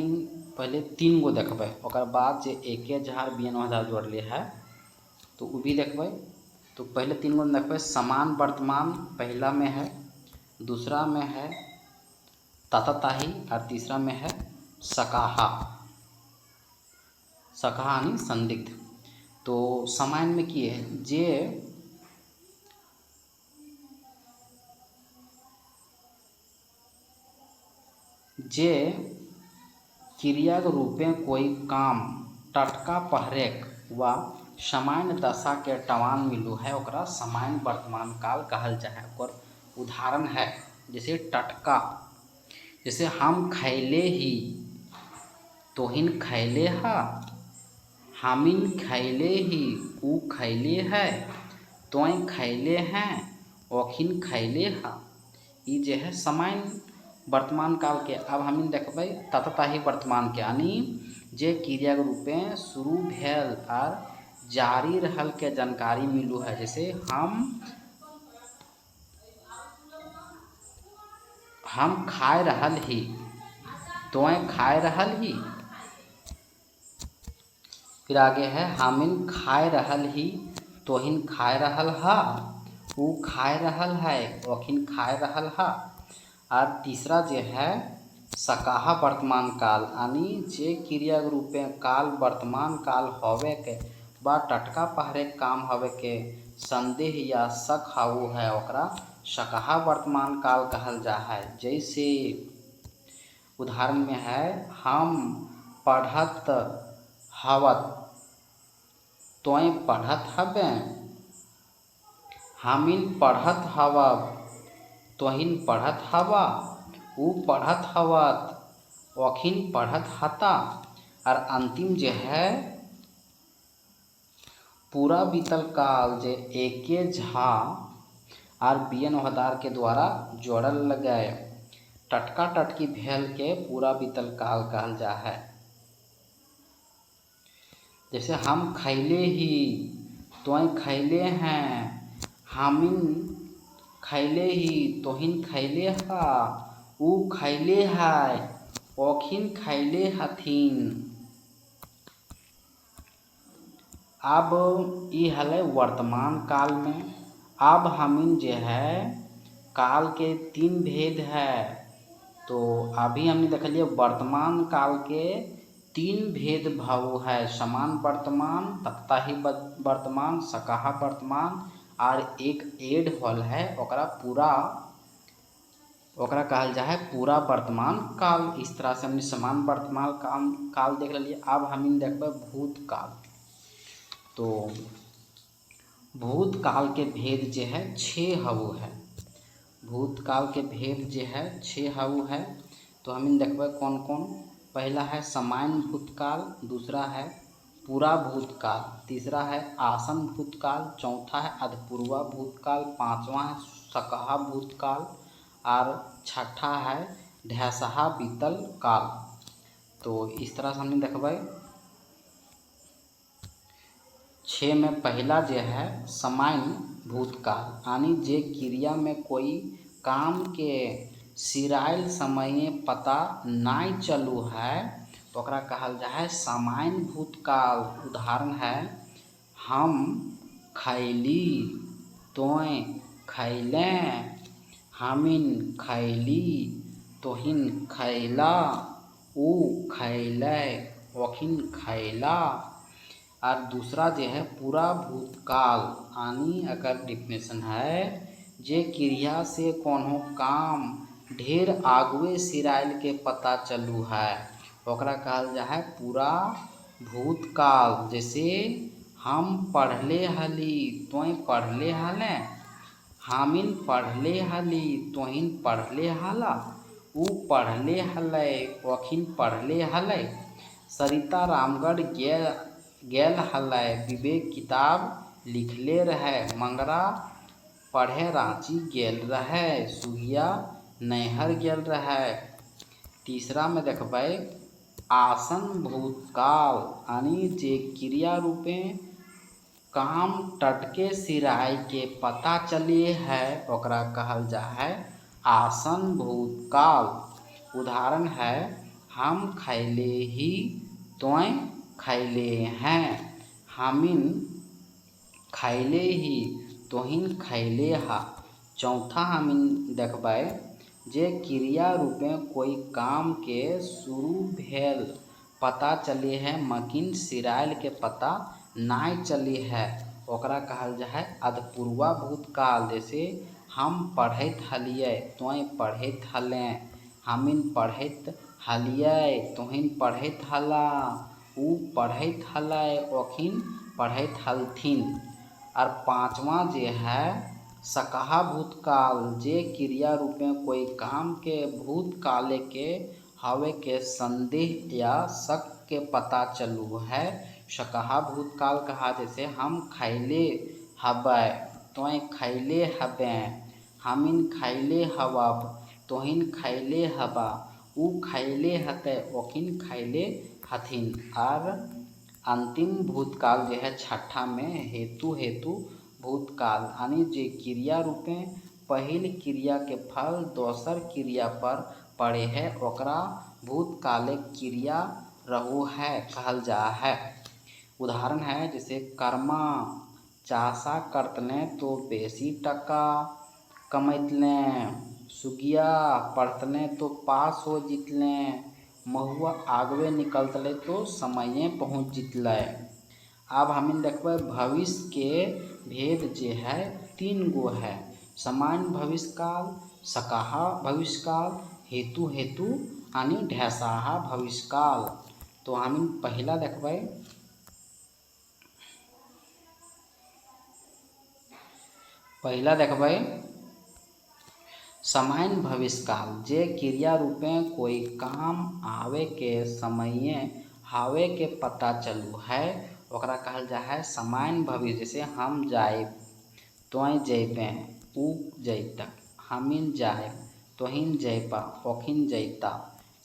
पहले 3 गो देखबै, ओकर बाद जे एके झा बीएन औहदार जोड़ले है तो वो भी देखबै। तो पहले 3 गो देखबै। समान वर्तमान पहला में है, दूसरा में है ताताताही और तीसरा में है सकाहा। सकाहा यानी संदिग्ध। तो सामान्य में की है जे क्रिया के रूपे कोई काम टटका पहरेक व सामान्य दशा के टवान मिलू है ओकरा सामान्य वर्तमान काल कहल जा है। ओकर उदाहरण है जैसे टटका, जैसे हम खैले ही, तोहिन खैले हा, हमिन खैले ही, ऊ खैले है, तोय खैले हैं, ओखिन खैले हा। ये जो है सामान्य वर्तमान काल के। अब हम देखबै ताताताही वर्तमान के, यानी जे क्रिया के रूपे शुरू भेल और जारी रहल के जानकारी मिलू है। जैसे हम खाए रहल ही, तोय खाए रहल ही। फिर आगे है हमिन खाए रहल ही, तोहिन खाए रहल हा, ऊ खाए रहल है, ओखिन खाए रहल हा। और तीसरा जो है सकाहा वर्तमान काल, यानी जे क्रिया के रूपे काल वर्तमान काल होवे के बा टटका पहरे काम होवे के संदेह या शक हाउ है ओकरा सकाहा वर्तमान काल कहल जा है। जैसे उदाहरण में है हम पढ़त हवत, तोय पढ़त हबे, हमिन पढ़त हवब, तोहिन पढ़त हवा, ऊ पढ़त हवत, ओखिन पढ़त हता। और अंतिम जो है पूरा बीतल काल, जे एके झा और बीएन औहदार के द्वारा जोड़ल गए टटका टटकी भेल के पूरा बीतल काल कहल जा है। जैसे हम खैले ही, तोय खैले हैं, हामिन खैले ही, तोहिन खैले हा, ऊ खैले है, ओखिन खैले हथिन। अब ये हले वर्तमान काल में। अब हमिन जो है काल के तीन भेद है। तो अभी हमने देख लिया वर्तमान काल के तीन भेद भाव है, समान वर्तमान, तत्ताही वर्तमान, सकाहा वर्तमान, और एक एड हॉल है ओकरा पूरा, ओकरा कहल जा है पूरा वर्तमान काल। इस तरह से हमने समान वर्तमान काल देख लिया। अब हम देखबे भूतकाल। तो भूतकाल के भेद जो है 6 हवु है। भूतकाल के भेद जो है 6 हवु है। तो हम देखबे कौन कौन। पहला है सामान्य भूतकाल, दूसरा है पूरा भूतकाल, तीसरा है आसन भूतकाल, चौथा है अधपूर्वा भूतकाल, पांचवा है सकहा भूतकाल, और छठा है ढैसहा बीतल काल। तो इस तरह से हमने देखबे 6 में पहला जो है सामान्य भूतकाल, यानी जे क्रिया में कोई काम के सिराइल समय पता नाई चलू है तो ओकरा कहल जा है सामान्य भूतकाल। उदाहरण है हम खैली, तोय खैले, हमिन खैली, तोहिन खैला, ऊ खैले, ओखिन खैला। और दूसरा जो है पूरा भूतकाल, यानी अगर डिफिनेशन है जे क्रिया से कोनो काम ढेर आगुए सिराइल के पता चलू है ओकरा कहल जा है पूरा भूतकाल। जैसे हम पढ़ले हली, तोय पढ़ले हले, हामिन पढ़ले हली, तोहिन पढ़ले हला, ऊ पढ़ले हले, ओखिन पढ़ले हले। सरिता रामगढ़ गेल हलै, विवेक किताब लिखले रहे, मंगरा पढ़े रांची गेल रहे, सुगिया नैहर गेल रहे। तीसरा में देखबै आसन भूतकाल, यानी जे क्रिया रूपे काम टटके सिराय के पता चले है ओकरा कहल जा है आसन भूतकाल। उदाहरण है हम खैले ही, तोय खैले हैं, हामिन खैले ही, तोहिन खैले हा। चौथा हमिन देखबै जे क्रिया रूपे कोई काम के शुरू भेल पता चले है मकिन सिराइल के पता नाई चले है ओकरा कहल जा है अधपूर्वा भूतकाल। जैसे हम पढ़ैत हलियै, तोय पढ़ैत हले, हमिन पढ़ैत हलियै, तोहिन पढ़ैत हला, ऊ पढ़ैत हलै, ओखिन पढ़ैत हलथिन। और पांचवा जे है सकहा भूतकाल, जे क्रिया रूपे कोई काम के भूतकाले के हवे के संदेह या शक के पता चलू है सकहा भूतकाल कहा। जैसे हम खैले हबै, तोय खैले हबे, हमिन खैले हवब, तोहिन खैले हबा, ऊ खैले हते, ओखिन खैले हथिन। और अंतिम भूतकाल जो है छठा में हेतु भूतकाल, यानी जे क्रिया रूपे पहिल क्रिया के फल दोसर क्रिया पर पड़े है ओकरा भूतकालिक क्रिया रहू है कहल जा है। उदाहरण है जैसे कर्मा चासा करतने तो बेसी टका कमैतले, सुगिया पढ़तने तो पास हो जितले, महुआ आगवे निकलतले तो समये पहुँच जितले। अब हमें देखबे भविष्य के भेद जे है 3 गो है, सामान्य भविष्यकाल, सकाहा भविष्यकाल, हेतु यानी ढैसाहा भविष्यकाल। तो हम पहला देखबे सामान्य भविष्यकाल, जे क्रिया रूपे कोई काम आवे के समय हावे के पता चलू है ओकरा कहल जा है सामान्य भविष्य। जैसे हम जाएब, तोय जैबे, ऊ जैता, हमिन जाएब, तोहिन जैबा, ओखिन जैता।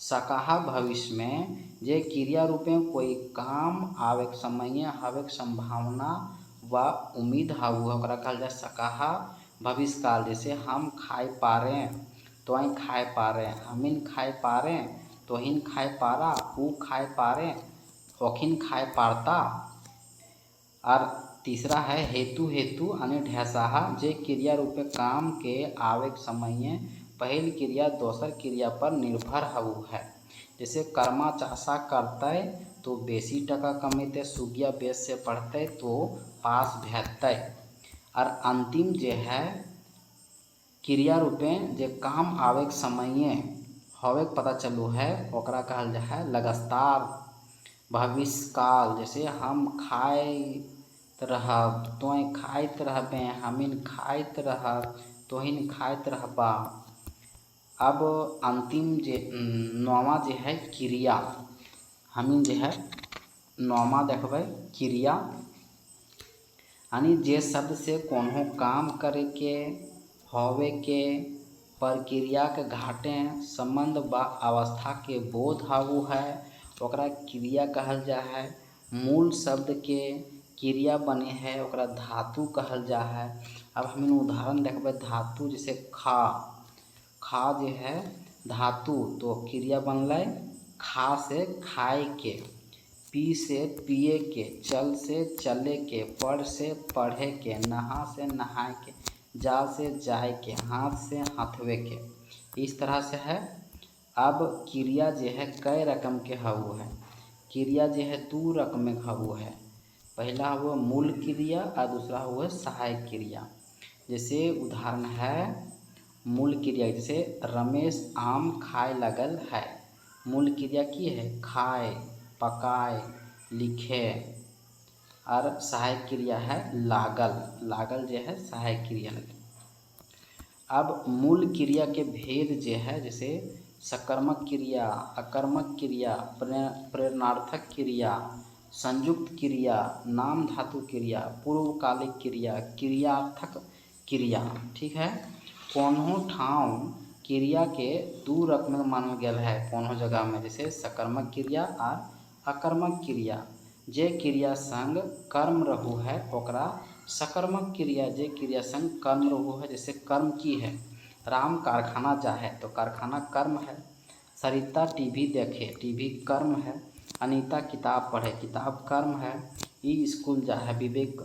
सकाहा भविष्य में जे क्रिया रूप में कोई काम आवे समय हवे संभावना व उम्मीद हउ ओकरा कहल जाए सकाहा भविष्य काल। जैसे हम खाए पा रहे तो ही खाए पा रहे, हमिन खाए पा रहे तो हिन खाए पारा, ऊ खाए पा रहे ओखिन खाए पारता। और तीसरा है हेतु हेतु यानी ढैसाहा जे क्रिया रूपे काम के आवे समय पहल क्रिया दोसर क्रिया पर निर्भर हउ है। जैसे कर्मा चाषा करते तो बेसी टका कमेते, सुगिया बेस से पढ़ते तो पास भेजते। और अंतिम जे है क्रिया रूपे जे काम आवे समय हवे पता चलू है ओकरा कहल जा है लगातार भविष्य काल। जैसे हम खाइत रहब तोय खाइत रहबे, हमिन खाइत रहब तोहिन खाइत रहबा। अब अंतिम जे नौवा जे है क्रिया, हमिन जे है नौवा देखबै क्रिया यानी जे शब्द से कोनो काम करे के होवे के प्रक्रिया के घाटे संबंध व अवस्था के बोध हउ है ओकरा क्रिया कहल जा है। मूल शब्द के क्रिया बने है ओकरा धातु कहल जा है। अब हम उदाहरण देखबै धातु जैसे खा, खा जे है धातु तो क्रिया बनलै खा से खाए के, पी से पिए के, चल से चले के, पढ़ से पढ़े के, नहा से नहाए के, जा से जाए के, हाथ से हथवे के, इस तरह से है। अब क्रिया जे है कई रकम के हउ है, क्रिया जे है दू रकम के हउ है। पहला हुआ मूल क्रिया और दूसरा हुआ सहायक क्रिया। जैसे उदाहरण है मूल क्रिया, जैसे रमेश आम खाए लगल है, मूल क्रिया की है खाए, पकाए, लिखे। और सहायक क्रिया है लागल, लागल जे है सहायक क्रिया लगे। अब मूल क्रिया के भेद जे है जैसे सकर्मक क्रिया, अकर्मक क्रिया, प्रेरणार्थक क्रिया, संयुक्त क्रिया, नाम धातु क्रिया, पूर्वकालिक क्रिया, क्रियार्थक क्रिया। ठीक है, कोनो ठाव क्रिया के दू रकम मानल गेल है कोनो जगह में, जैसे सकर्मक क्रिया और अकर्मक क्रिया। जे क्रिया संग कर्म रहू है ओकरा सकर्मक क्रिया, जे क्रिया संग कर्म रहू है। जैसे कर्म की है राम कारखाना जा है तो कारखाना कर्म है, सरिता टीवी देखे टीवी कर्म है, अनीता किताब पढ़े किताब कर्म है, ई स्कूल जा है विवेक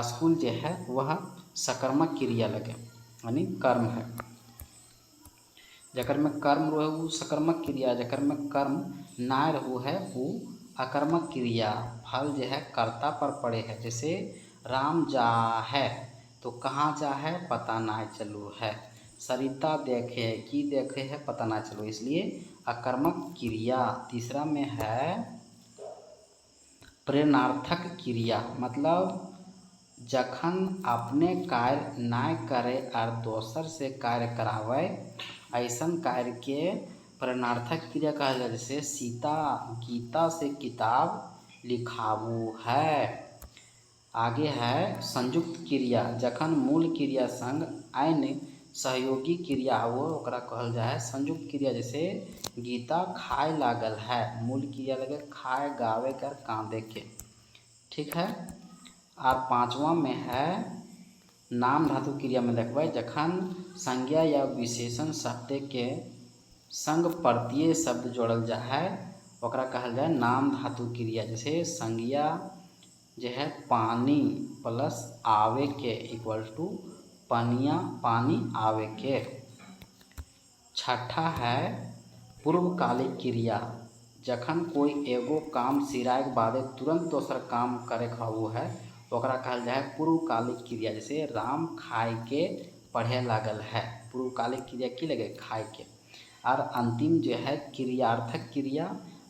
स्कूल जे है वह सकर्मक क्रिया लगे यानी कर्म है। जकर में कर्म रहू सकर्मक क्रिया, जकर में कर्म ना रहू है वो अकर्मक क्रिया। फल जो है कर्ता पर पड़े है। जैसे राम जा है तो कहाँ जा है पता ना चलू है, सरिता देखे है की देखे है पता ना चलो, इसलिए अकर्मक क्रिया। तीसरा में है प्रेरणार्थक क्रिया, मतलब जखन अपने कार्य ना करे और दोसर से कार्य करावे ऐसन कार्य के प्रेरणार्थक क्रिया कहल जाए। जैसे सीता गीता से किताब लिखावू है। आगे है संयुक्त क्रिया, जखन मूल क्रिया संग अन्य सहयोगी क्रिया हो ओकरा कहल जाए संयुक्त क्रिया। जैसे गीता खाए लागल है, मूल क्रिया लगे खाए गावे कर कांदे के। ठीक है, और पांचवा में है नाम धातु क्रिया में देखबै जखन संज्ञा या विशेषण शब्द के संग प्रत्यय शब्द जोड़ल जा है ओकरा कहल जाए नाम धातु क्रिया। जैसे संज्ञा जो है पानी प्लस आवे के इक्वल टू पनिया पानी आवे के। छठा है पूर्वकालिक क्रिया, जखन कोई एगो काम सिराय के बादे तुरंत दोसर काम करे हउ है ओकरा कहल जाए पूर्वकालिक क्रिया। जैसे राम खाए के पढ़े लागल है, पूर्वकालिक क्रिया की लगे खाए के। और अंतिम जो है क्रियार्थक क्रिया,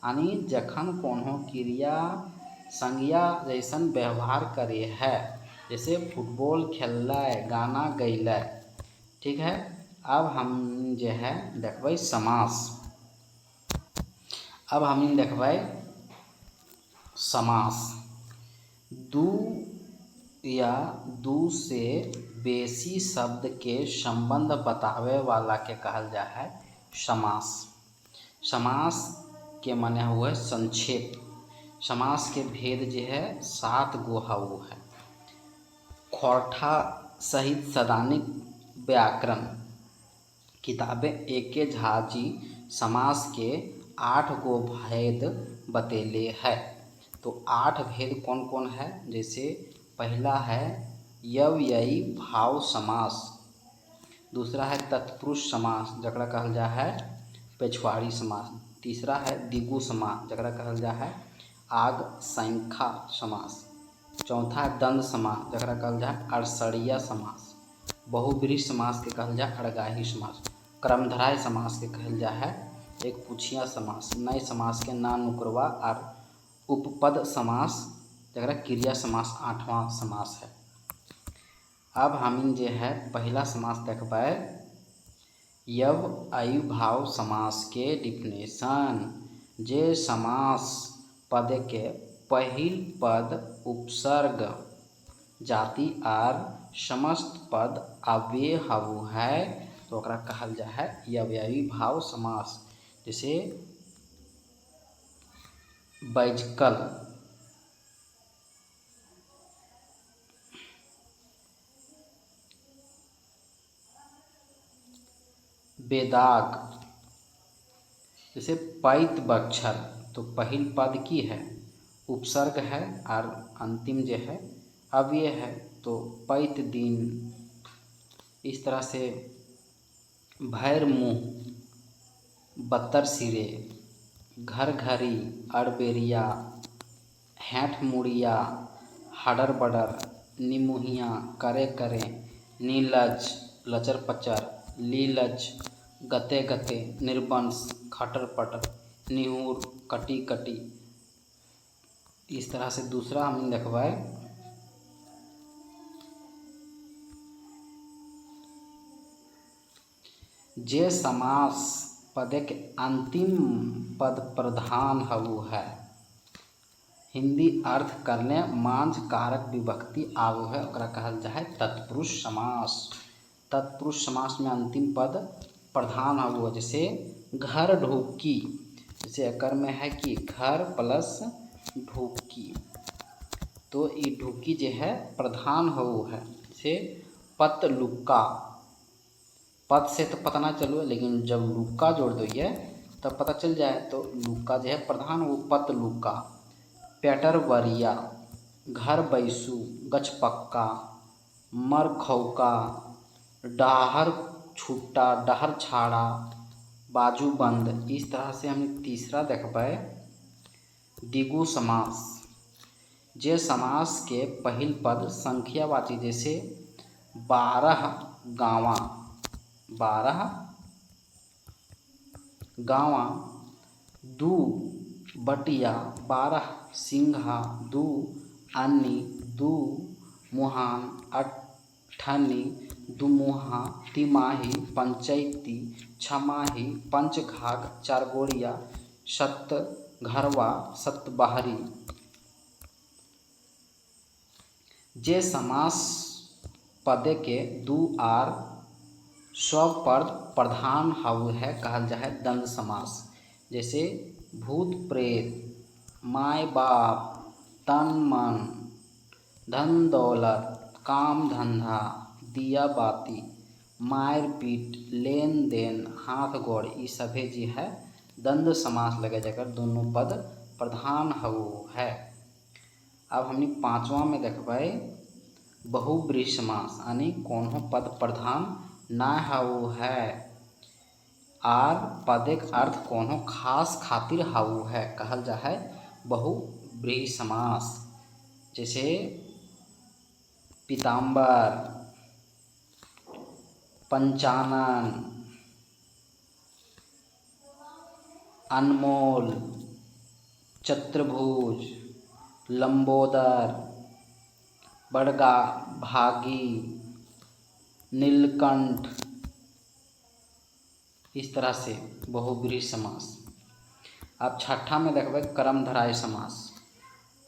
यानी जखन कोनो क्रिया संज्ञा जैसन व्यवहार करे है, जैसे फुटबॉल खेललै गाना गैलै। ठीक है, अब हम जो है देखबै समास। अब हम देखबै समास, दू या दू से बेसी शब्द के संबंध बतावे वाला के कहल जा है समास। समास के माने हुए संक्षेप। समास के भेद जो है 7 गो हउ है। खोरठा सहित सैद्धांतिक व्याकरण किताबें एके झा जी समास के 8 गो भेद बतेले है। तो 8 भेद कौन कौन है? जैसे पहला है यवययी भाव समास, दूसरा है तत्पुरुष समास जकरा कहल जा है पेछवाड़ी समास, तीसरा है द्विगु समास जकरा कहल जा है आग संख्या समास, चौथा है द्वंद्व समास जकरा कहल जा है अरसड़िया समास, बहुब्रीहि समास के कहल जा है अड़गाही समास, क्रमधराय समास के कहल जा है एक पुछिया समास, नए समास के ना नुकरवा और उपपद समास जकरा क्रिया समास 8वां समास है। अब हम जे है पहला समास देखबै यवययी भाव समास के डिफिनेशन। जे समास पद के पहिल पद उपसर्ग जाति और समस्त पद अव्यय हउ है तो ओकरा कहल जा है यवययी भाव समास। जैसे बैजकल, बेदाग, जैसे पैत बक्षर तो पहिल पद की है उपसर्ग है और अंतिम जो है अव्यय है तो पैत दिन। इस तरह से भैर मुँह, बत्तर सिरे, घर घरी, अड़बेरिया, हैठ मुड़िया, हडर बडर, निमुहिया, करे करे, नीलज, लचर पचर, लीलज, गते गते, निर्वंश, खटर पटर, निहुर, कटी कटी। इस तरह से दूसरा हम देखबै जे समास पद के अंतिम पद प्रधान हउ है हिंदी अर्थ करने मांझ कारक विभक्ति आवो है ओकरा कहल जा है तत्पुरुष समास। तत्पुरुष समास में अंतिम पद प्रधान हउ है। जैसे घर ढुकी, जैसे एकर में है कि घर प्लस ढुकी तो ये ढुकी जो है प्रधान हउ है। जैसे पत लुक्का, पद से तो पता ना चलो लेकिन जब लुक्का जोड़ दो ये तब पता चल जाए तो लुक्का जो है प्रधान वो पत लुक्का। पेटर वरिया, घर बैसू, गछ पक्का, मर खौका, डाहर छुट्टा, डहर छाड़ा, बाजू बंद। इस तरह से हम तीसरा देखबै द्विगु समास। जे समास के पहिल पद संख्यावाची जैसे 12 गाँवा, 12 गाँवा, 2 बटिया, 12 सिंघा, 2 अन्नी, 2 मुहान, अठन्नी, दुमुहा, तिमाही, पंचैती, छमाही, पंचघाघ, चारगोड़िया, सत घरवा, सत बाहरी। जे समास पद के 2 आर स्वपद प्रधान हउ है कहल जा है द्वंद्व समास। जैसे भूत प्रेत, माय बाप, तन मन, धन दौलत, काम धंधा, दिया बाती, मार पीट, लेन देन, हाथ गोड़, ये सभे जी है द्वंद्व समास लगे जाकर दोनों पद प्रधान हउ है। अब हमने 5वां में देखबै बहुब्रीहि समास यानी कोनो पद प्रधान ना हउ है आर पदक अर्थ कोनो खास खातिर हउ है कहल जा है बहुब्रीहि समास। जैसे पीताम्बर, पंचानन, अनमोल, चतुर्भुज, लंबोदर, बड़गा भागी, नीलकंठ। इस तरह से बहुब्रीहि समास। अब छठा में देखबै क्रमधराय समास।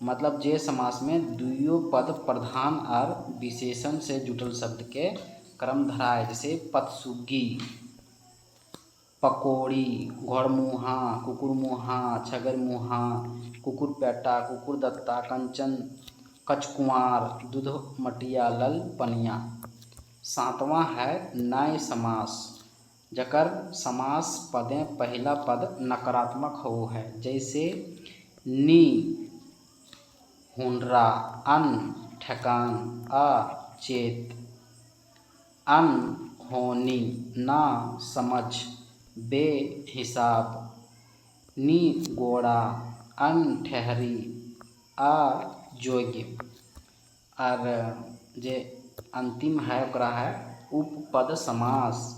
मतलब जे समास में दुइयो पद प्रधान और विशेषण से जुटल शब्द के क्रमधराय। जैसे पतसुग्गी, पकौड़ी, घोड़मुहा, कुकुरमुहा, छगरमुहा, कुकुरपेटा, कुकुरदत्ता, कंचन, कचकुमार, दूधमटिया, लल पनिया। 7वां है नय समास, जकर समास पदें पहला पद नकारात्मक हो है, जैसे नी हुनरा, अन ठेकान, अ चेत, अन होनी, ना समझ, बे हिसाब, नी गोड़ा, अन ठहरी, आ जोग्य। और जे अंतिम है ओकरा है उपपद समास,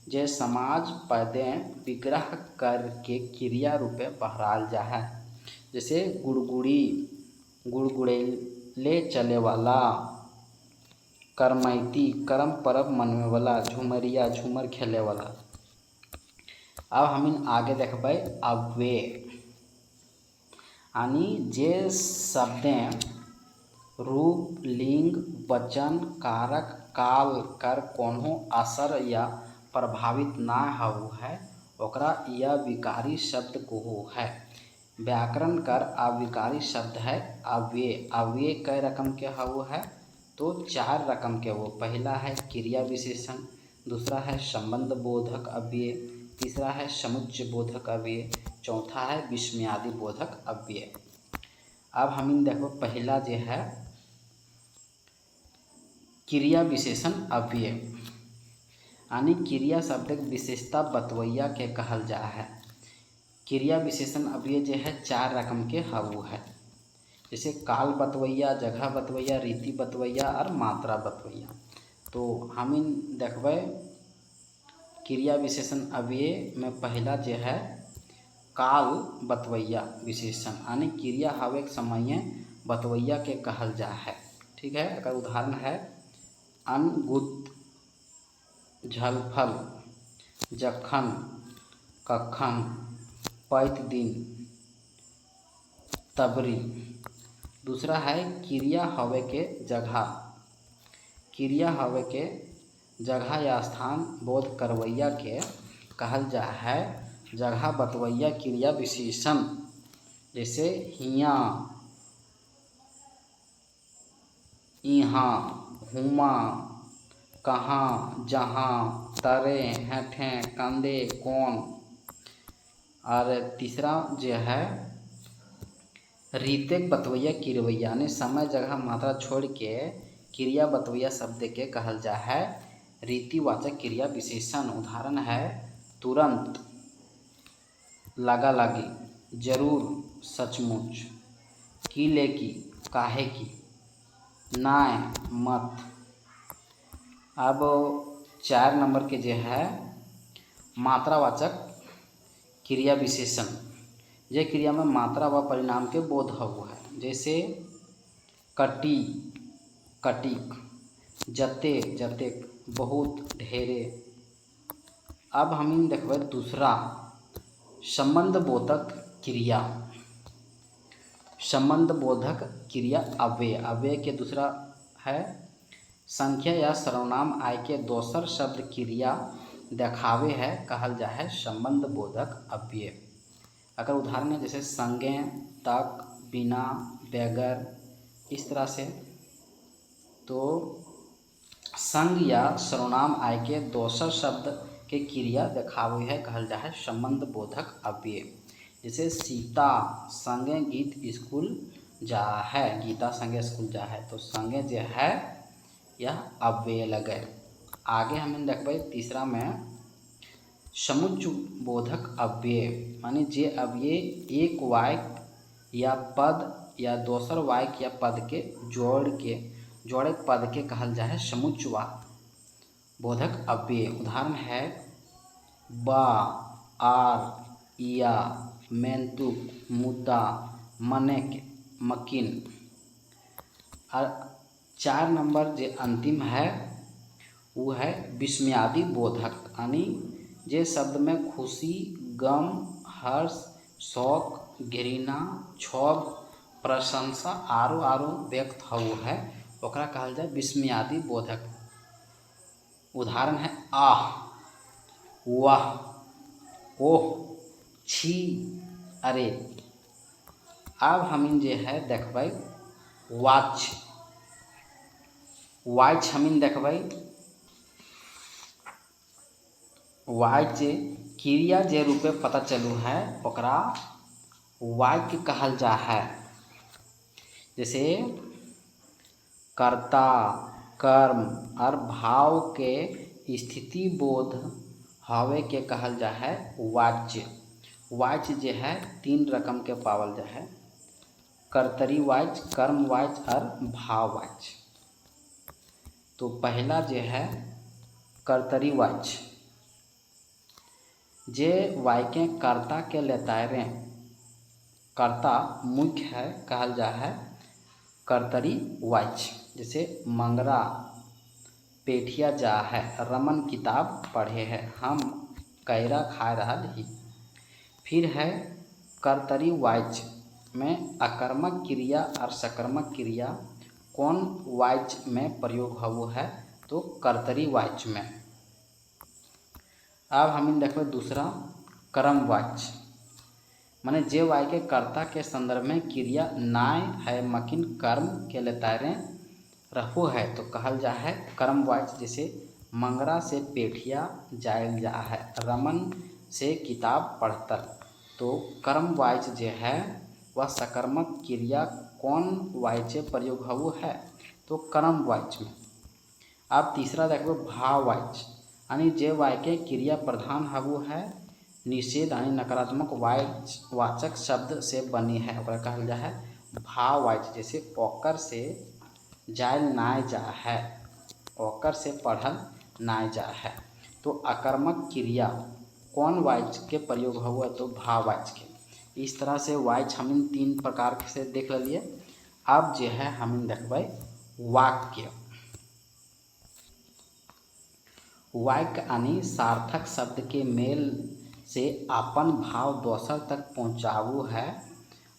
जे समाज पदें विग्रह करके क्रिया रूपे बहराल जा है, जैसे गुड़गुड़ी, गुड़गुड़ैले चले वाला, करमैती, करम परब मनवे वाला, झुमरिया, झूमर खेले वाला। अब हम आगे देखबै अव्यय, यानी जे शब्दें रूप, लिंग, वचन, कारक, काल कर कोनो असर या प्रभावित ना हो है, ओकरा यह विकारी शब्द कहो है। व्याकरण कर अविकारी शब्द है अव्यय। अव्यय कई रकम के हो है, तो 4 रकम के वो। पहला है क्रिया विशेषण, दूसरा है संबंध बोधक अव्यय, तीसरा है समुच्चय बोधक अव्यय, चौथा है विस्मयादि बोधक अव्यय। अब हम देखो पहला जो है क्रिया विशेषण अव्यय, यानी क्रिया शब्दक विशेषता बतवैया के कहल जा है। क्रिया विशेषण अव्यय जो है 4 रकम के हवु है, जैसे काल बतवैया, जगह बतवैया, रीति बतवैया और मात्रा बतवैया। तो हम देखबै क्रिया विशेषण अव्यय में पहला जो है काल बतवैया विशेषण, यानी क्रिया हवे के समय बतवैया के कहल जा है। ठीक है, अगर उदाहरण है अनगुत, झलफल, जखन, कखन, पैत दिन, तबरी। दूसरा है क्रिया हवे के जगह, क्रिया हवे के जगह या स्थान बोध करवैया के कहल जा है जगह बतवैया क्रिया विशेषण, जैसे हियाँ, इहाँ, हुमा, कहाँ, जहाँ, तरे, हेठे, कंदे, कौन। और तीसरा जो है रीतिक बतवैया क्रियवैया, यानी समय जगह मात्रा छोड़ के क्रिया बतवैया शब्द के कहल जा है रीतिवाचक क्रिया विशेषण। उदाहरण है तुरंत, लगा लगी, जरूर, सचमुच, की लेकी, काहे की, नाय, मत। अब 4 नंबर के जो है मात्रावाचक क्रिया विशेषण, ये क्रिया में मात्रा व परिणाम के बोध हो है, जैसे कटी, कटिक, जते, जतेक, बहुत, ढेरे। अब हम देखबै दूसरा संबंध बोधक क्रिया, संबंध बोधक क्रिया अव्यय। अव्यय के दूसरा है संख्या या सर्वनाम आय के दोसर शब्द क्रिया देखावे है कहल जा है संबंध बोधक अव्यय। अगर उदाहरण है जैसे संगे, तक, बिना, बगैर, इस तरह से। तो संग या सर्वनाम आय के दोसर शब्द के क्रिया देखावे है कहल जा है संबंध बोधक अव्यय। जैसे सीता संगे गीत स्कूल जा है, गीता संगे स्कूल जा है, तो संगे जो है यह अव्यय लगे। आगे हम देखबै तीसरा में समुच्चय बोधक अव्यय, माने जे अव्यय एक वाक्य या पद या दोसर वाक्य या पद के जोड़े पद के कहल जा है समुच्चय बोधक अव्यय। उदाहरण है बा, आर, या, मेंतुक, मुद्दा, मनेक, मकिन। और 4 नंबर जो अंतिम है वो है विस्मयादि बोधक, यानी जे शब्द में खुशी, गम, हर्ष, शोक, घृणा, क्षोभ, प्रशंसा आरो व्यक्त हो है, ओकरा कहल जाए विस्मयादि बोधक। उदाहरण है आह, वाह, ओह, छी, अरे। अब हमीन जे है देखबै वाच। वाच हमीन देखबै वाच क्रिया जे रूपे पता चलू है ओकरा वाक्य कहल जा है। जैसे कर्ता, कर्म और भाव के स्थिति बोध हवे के कहल जा है वाच्य। वाच्य जे है 3 रकम के पावल जा है, कर्तरी वाच्य, कर्म वाच्य और भाव वाच्य। तो पहला जे है कर्तरी वाच्य, जे वाक्य कर्ता के लेतायरे, कर्ता मुख्य है कहल जा है कर्तरी वाच्य। जैसे मंगरा पेठिया जा है, रमन किताब पढ़े है, हम कैरा खा रहल ही। फिर है कर्तरी वाच्य में अकर्मक क्रिया और सकर्मक क्रिया कौन वाच्य में प्रयोग हो है, तो कर्तरी वाच्य में। अब हम देखो दूसरा कर्म वाच्य, माने जे वाक्य कर्ता के संदर्भ में क्रिया नाय है मकिन कर्म के लेतारे रहो है तो कहल जा है कर्म वाच्य। जैसे मंगरा से पेठिया जायल जा है, रमन से किताब पढ़तर। तो कर्म वाच्य जे है वह सकर्मक क्रिया कौन वाच्य प्रयोग हो है, तो कर्म वाच्य में। अब तीसरा देखो भाव वाच्य, यानी जे वाक्य क्रिया प्रधान हबू है, निषेध यानी नकारात्मक वाचक शब्द से बनी है, ओकरा कहल जा है भाव वाच्य। जैसे ओकर से जायल नाय जा है, ओकर से पढ़ल नाय जा है। तो अकर्मक क्रिया कौन वाच्य के प्रयोग हुआ, तो भाव वाच्य के। इस तरह से वाच्य हम 3 प्रकार से देख लिए। अब जो है हम देखबै वाक्य। वाक्य यानी सार्थक शब्द के मेल से अपन भाव दोसर तक पहुँचाबू है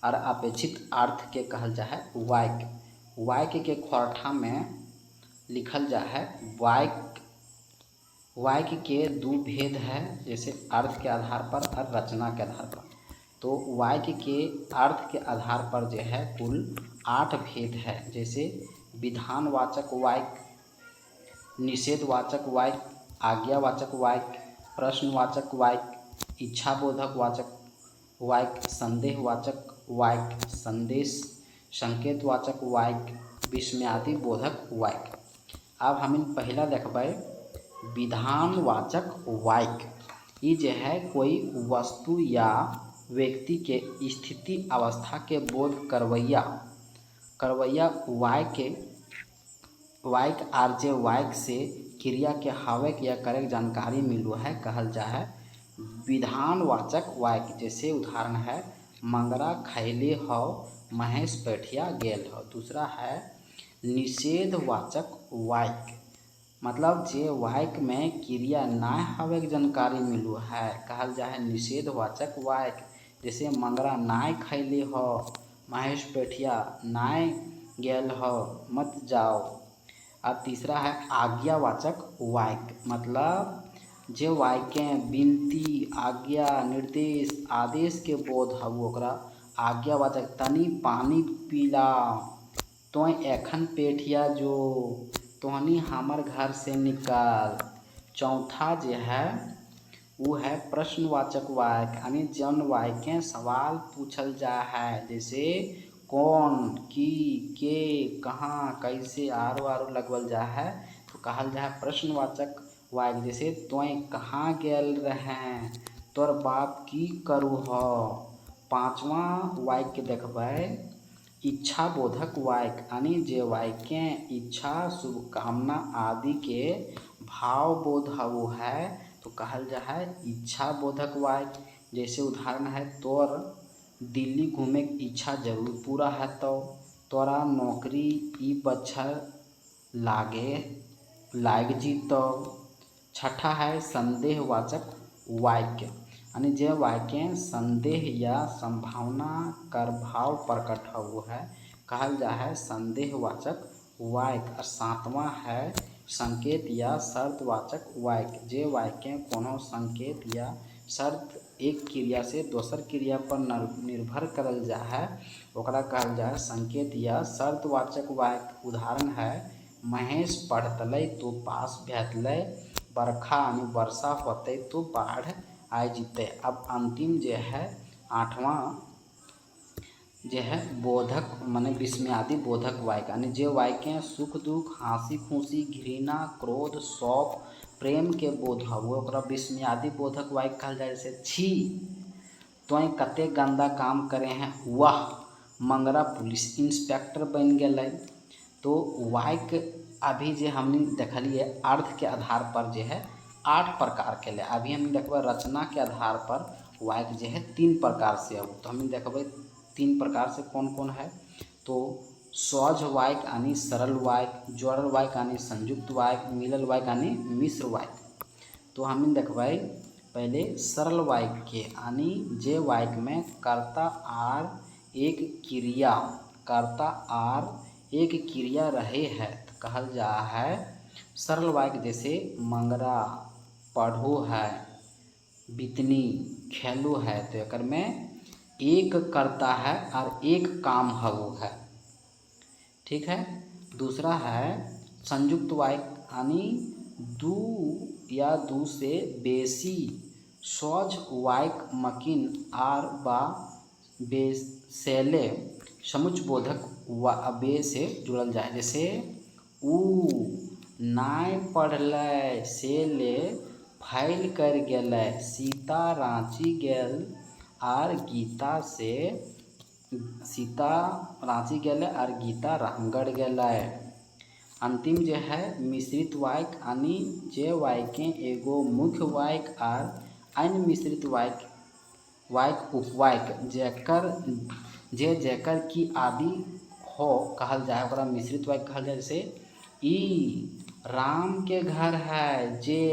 और अपेक्षित अर्थ के कहल जा है वाक्य। वाक्य के खोरठा में लिखल जा है वाक्य। वाक्य के 2 भेद है, जैसे अर्थ के आधार पर और रचना के आधार पर। तो वाक्य के अर्थ के आधार पर जो है कुल 8 भेद है। जैसे विधानवाचक वाक्य, निषेधवाचक वाक्य, आज्ञावाचक वाक्य, प्रश्नवाचक वाक्य, इच्छाबोधक वाचक वाक्य, संदेहवाचक वाक्य, संदेश संकेतवाचक वाक्य, विस्मयादि बोधक वाक्य। अब हम पहला देखबै विधानवाचक वाक्य। ये जो है कोई वस्तु या व्यक्ति के स्थिति अवस्था के बोध करवैया वाक्य आर जे वाक्य से क्रिया के हवे के या करे जानकारी मिलू है कहल जा है विधानवाचक वाक्य। जैसे उदाहरण है मंगरा खैले हो, महेश पेठिया गेल हो। दूसरा है निषेधवाचक वाक्य, मतलब जे वाक्य में क्रिया ना हवे के जानकारी मिलू है कहल जा है निषेधवाचक वाक्य। जैसे मंगरा नाय खैले हो, महेश पेठिया नाय गेल हो, मत जाओ। और तीसरा है आज्ञावाचक वाक्य, मतलब जे वाक्य विनती, आज्ञा, निर्देश, आदेश के बोध हबू ओकरा आज्ञावाचक। तनी पानी पीला, तो एखन पेठिया जो, तोहनी हमर घर से निकाल। चौथा जो है वो है प्रश्नवाचक वाक्य, यानी जौन वाक्य सवाल पूछल जा है, जैसे कौन, की, के, कहाँ, कैसे आरो लगवल जा है तो कहल जा है प्रश्नवाचक वाक्य। जैसे तोय कहाँ गेल रहे, तोर बाप की करू हो। पाँचवा वाक्य देखबै इच्छा बोधक वाक्य, यानी जे वाक्य इच्छा, शुभकामना आदि के भाव बोध हबू है तो कहल जा है इच्छा बोधक वाक्य। जैसे उदाहरण है तोर दिल्ली घूमे की इच्छा जरूर पूरा है, तो तोरा नौकरी ई बच्छर लाग जीतो। छठा है संदेहवाचक वाक्य, यानी जे वाक्य संदेह या संभावना कर भाव प्रकट हो है कहल जा है संदेहवाचक वाक्य। और सातवां है संकेत या शर्तवाचक वाक्य, जे वाक्य कोनो संकेत या शर्त एक क्रिया से दोसर क्रिया पर निर्भर करल जा है ओकरा कहल जा है संकेत या शर्तवाचक वाक्य। उदाहरण है महेश पढ़तलै तो पास भेटलै, बरखा यानी वर्षा होतै तो बाढ़ आ जितै। अब अंतिम जे है 8वां जे है बोधक माने विस्मयादि बोधक वाक्य यानी जे वाक्य सुख दुख हंसी खुशी घृणा क्रोध शोक प्रेम के बोध हुए ओकरा विस्मयादि बोधक वाक्य कहल जाए। जैसे छी तोय कते गंदा काम करे हैं, वाह मंगरा पुलिस इंस्पेक्टर बन गए। तो वाक्य अभी जे हमने देखलिए अर्थ के आधार पर जे है 8 प्रकार के लिए। अभी हम देखबे रचना के आधार पर वाक्य जे है 3 प्रकार से। अब तो हम देखबे 3 प्रकार से कौन कौन है। तो सहज वाक्य यानी सरल वाक्य, जोड़ल वाक्य यानी संयुक्त वाक्य, मिलल वाक्य यानी मिश्र वाक्य। तो हम देखबे पहले सरल वाक्य के यानी जे वाक्य में कर्ता आर एक क्रिया रहे है तो कहल जा है सरल वाक्य। जैसे मंगरा पढ़ो है, बितनी खेलो है, तो एक में एक कर्ता है और एक काम हो है। ठीक है। दूसरा है संयुक्त वाक्य यानी दू या दू से बेसी सहज वाक्य मकिन आर बा बेसेले समुच्चबोधक बे से जुड़ल जाए। जैसे ऊ नाय पढ़लै से ले फैल कर गेलै, सीता रांची गेल आर गीता रामगढ़ गेलै। अंतिम जे है मिश्रित वाक्य यानी जे वाक्य एगो मुख्य वाक्य और अन्य मिश्रित वाक्य उपवाक्य जेकर की आदि हो कहल जाए ओकरा मिश्रित वाक्य कहल जाए। जैसे ई राम के घर है जे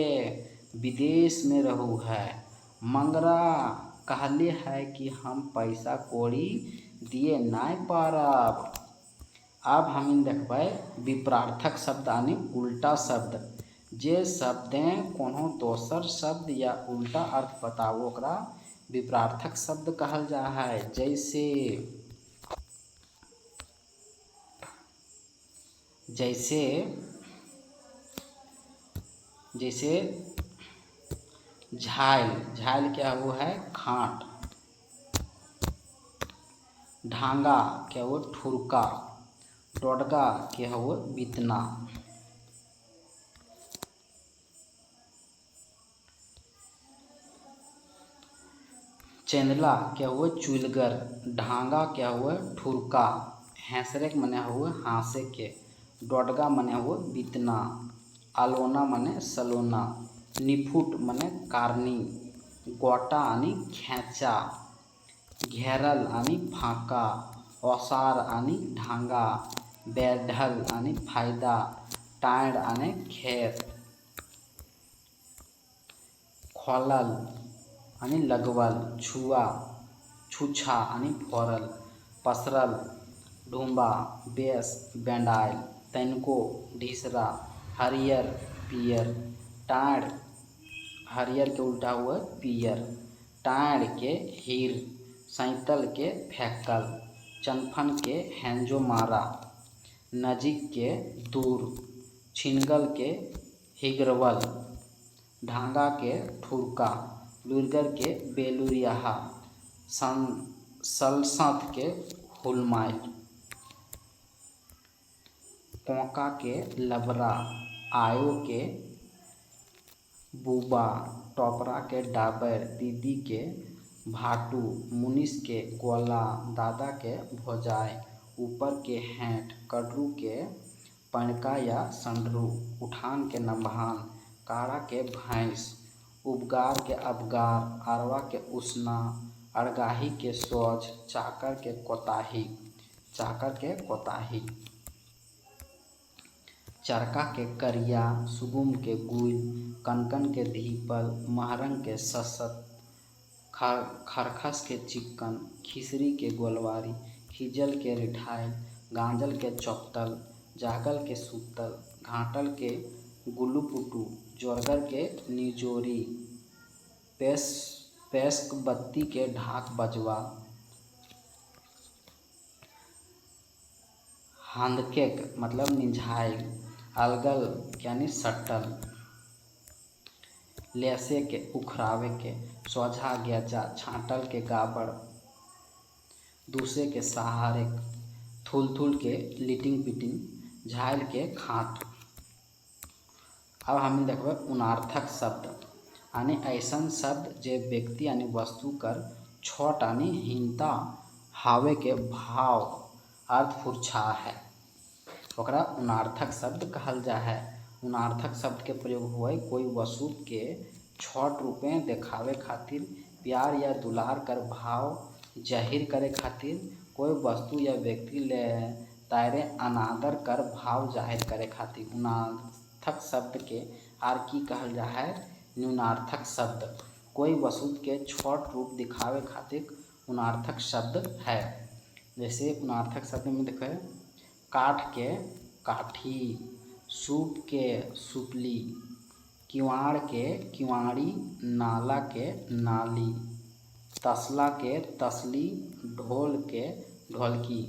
विदेश में रहू है, मंगरा कहले है कि हम पैसा कौड़ी दिए नाय पारब। अब हम देखबे विपरार्थक शब्द यानी उल्टा शब्द। जे शब्दें कोनो दोसर शब्द या उल्टा अर्थ बताओ ओकरा विपरार्थक शब्द कहल जा है। जैसे झाइल क्या वो है खाट, ढांगा क्या वो ठुरका, डोडगा क्या वो बितना। चेंदला क्या हुआ चुलगर, ढांगा क्या हुआ ठुरका, हैंसरे मने हुआ हांसे के, डोडगा मने हुआ बितना, आलोना मने सलोना, निफुट मने कारनी, गोटा यानी खेचा, घेरल यानी फाका, औसार यानी ढांगा, बैठल यानी फायदा, टाँड़ यानी खेत, खोलल यानी लगवल, छुछा यानी फोरल, पसरल ढूंबा, बेस बेंडाइल, तनको ढीसरा, हरियर पियर, टाँड़ हरियर के उल्टा हुआ पियर, टाँड़ के हीर, सैतल के फेंकल, चनफन के हेंजो मारा, नजीक के दूर, छिनगल के हिगरवल, ढांगा के ठुरका, लुरगर के बेलुरियाहा, सलसत के हुलमाइल, कोका के लबरा, आयो के बुबा, टोपरा के डाबर, दीदी के भाटू, मुनिस के गोला, दादा के भोजाय, ऊपर के हेंट, कटरू के पणका या संडरू, उठान के नम्भान, काड़ा के भैंस, उपगार के अबगार, अरवा के उसना, अड़गाही के सोझ, चाकर के कोताही, चरका के करिया, सुगुम के गुल, कनकन के धीपल, महरंग के ससत, खरखस के चिक्कन, खिसरी के गोलवारी, खिजल के रिठाइल, गांजल के चौपतल, जागल के सुतल, घाटल के गुल्लुपुटू, जोरगर के निजोरी, पैस्क बत्ती के ढाक बजवा, हांदकेक मतलब निझाइल, अलगल यानी सटल, लेसे के उखरावे के, सोझा गेजा छाँटल के गाबड़, दूसरे के सहारे, थुल थुल के लिटिंग पिटिंग, झाइल के खाट। अब हम देखबे उनार्थक शब्द यानी ऐसन शब्द जे व्यक्ति यानी वस्तु कर छोट यानी हीनता हावे के भाव अर्थ फुरछा है, ओकरा उनार्थक शब्द कहल जा है। उनार्थक शब्द के प्रयोग हुए कोई वस्तु के छोट रूप में देखावे खातिर, प्यार या दुलार कर भाव जाहिर करे खातिर, कोई वस्तु या व्यक्ति ले तारे अनादर कर भाव जाहिर करे खातिर उनार्थक शब्द के आर की कहल जा है न्यूनार्थक शब्द। कोई वस्तु के छोट रूप दिखावे खातिर उनार्थक शब्द है। जैसे उनार्थक शब्द में देखे काठ के काठी, सूप के सुपली, किवाड़ के किवाड़ी, नाला के नाली, तसला के तसली, ढोल के ढोलकी,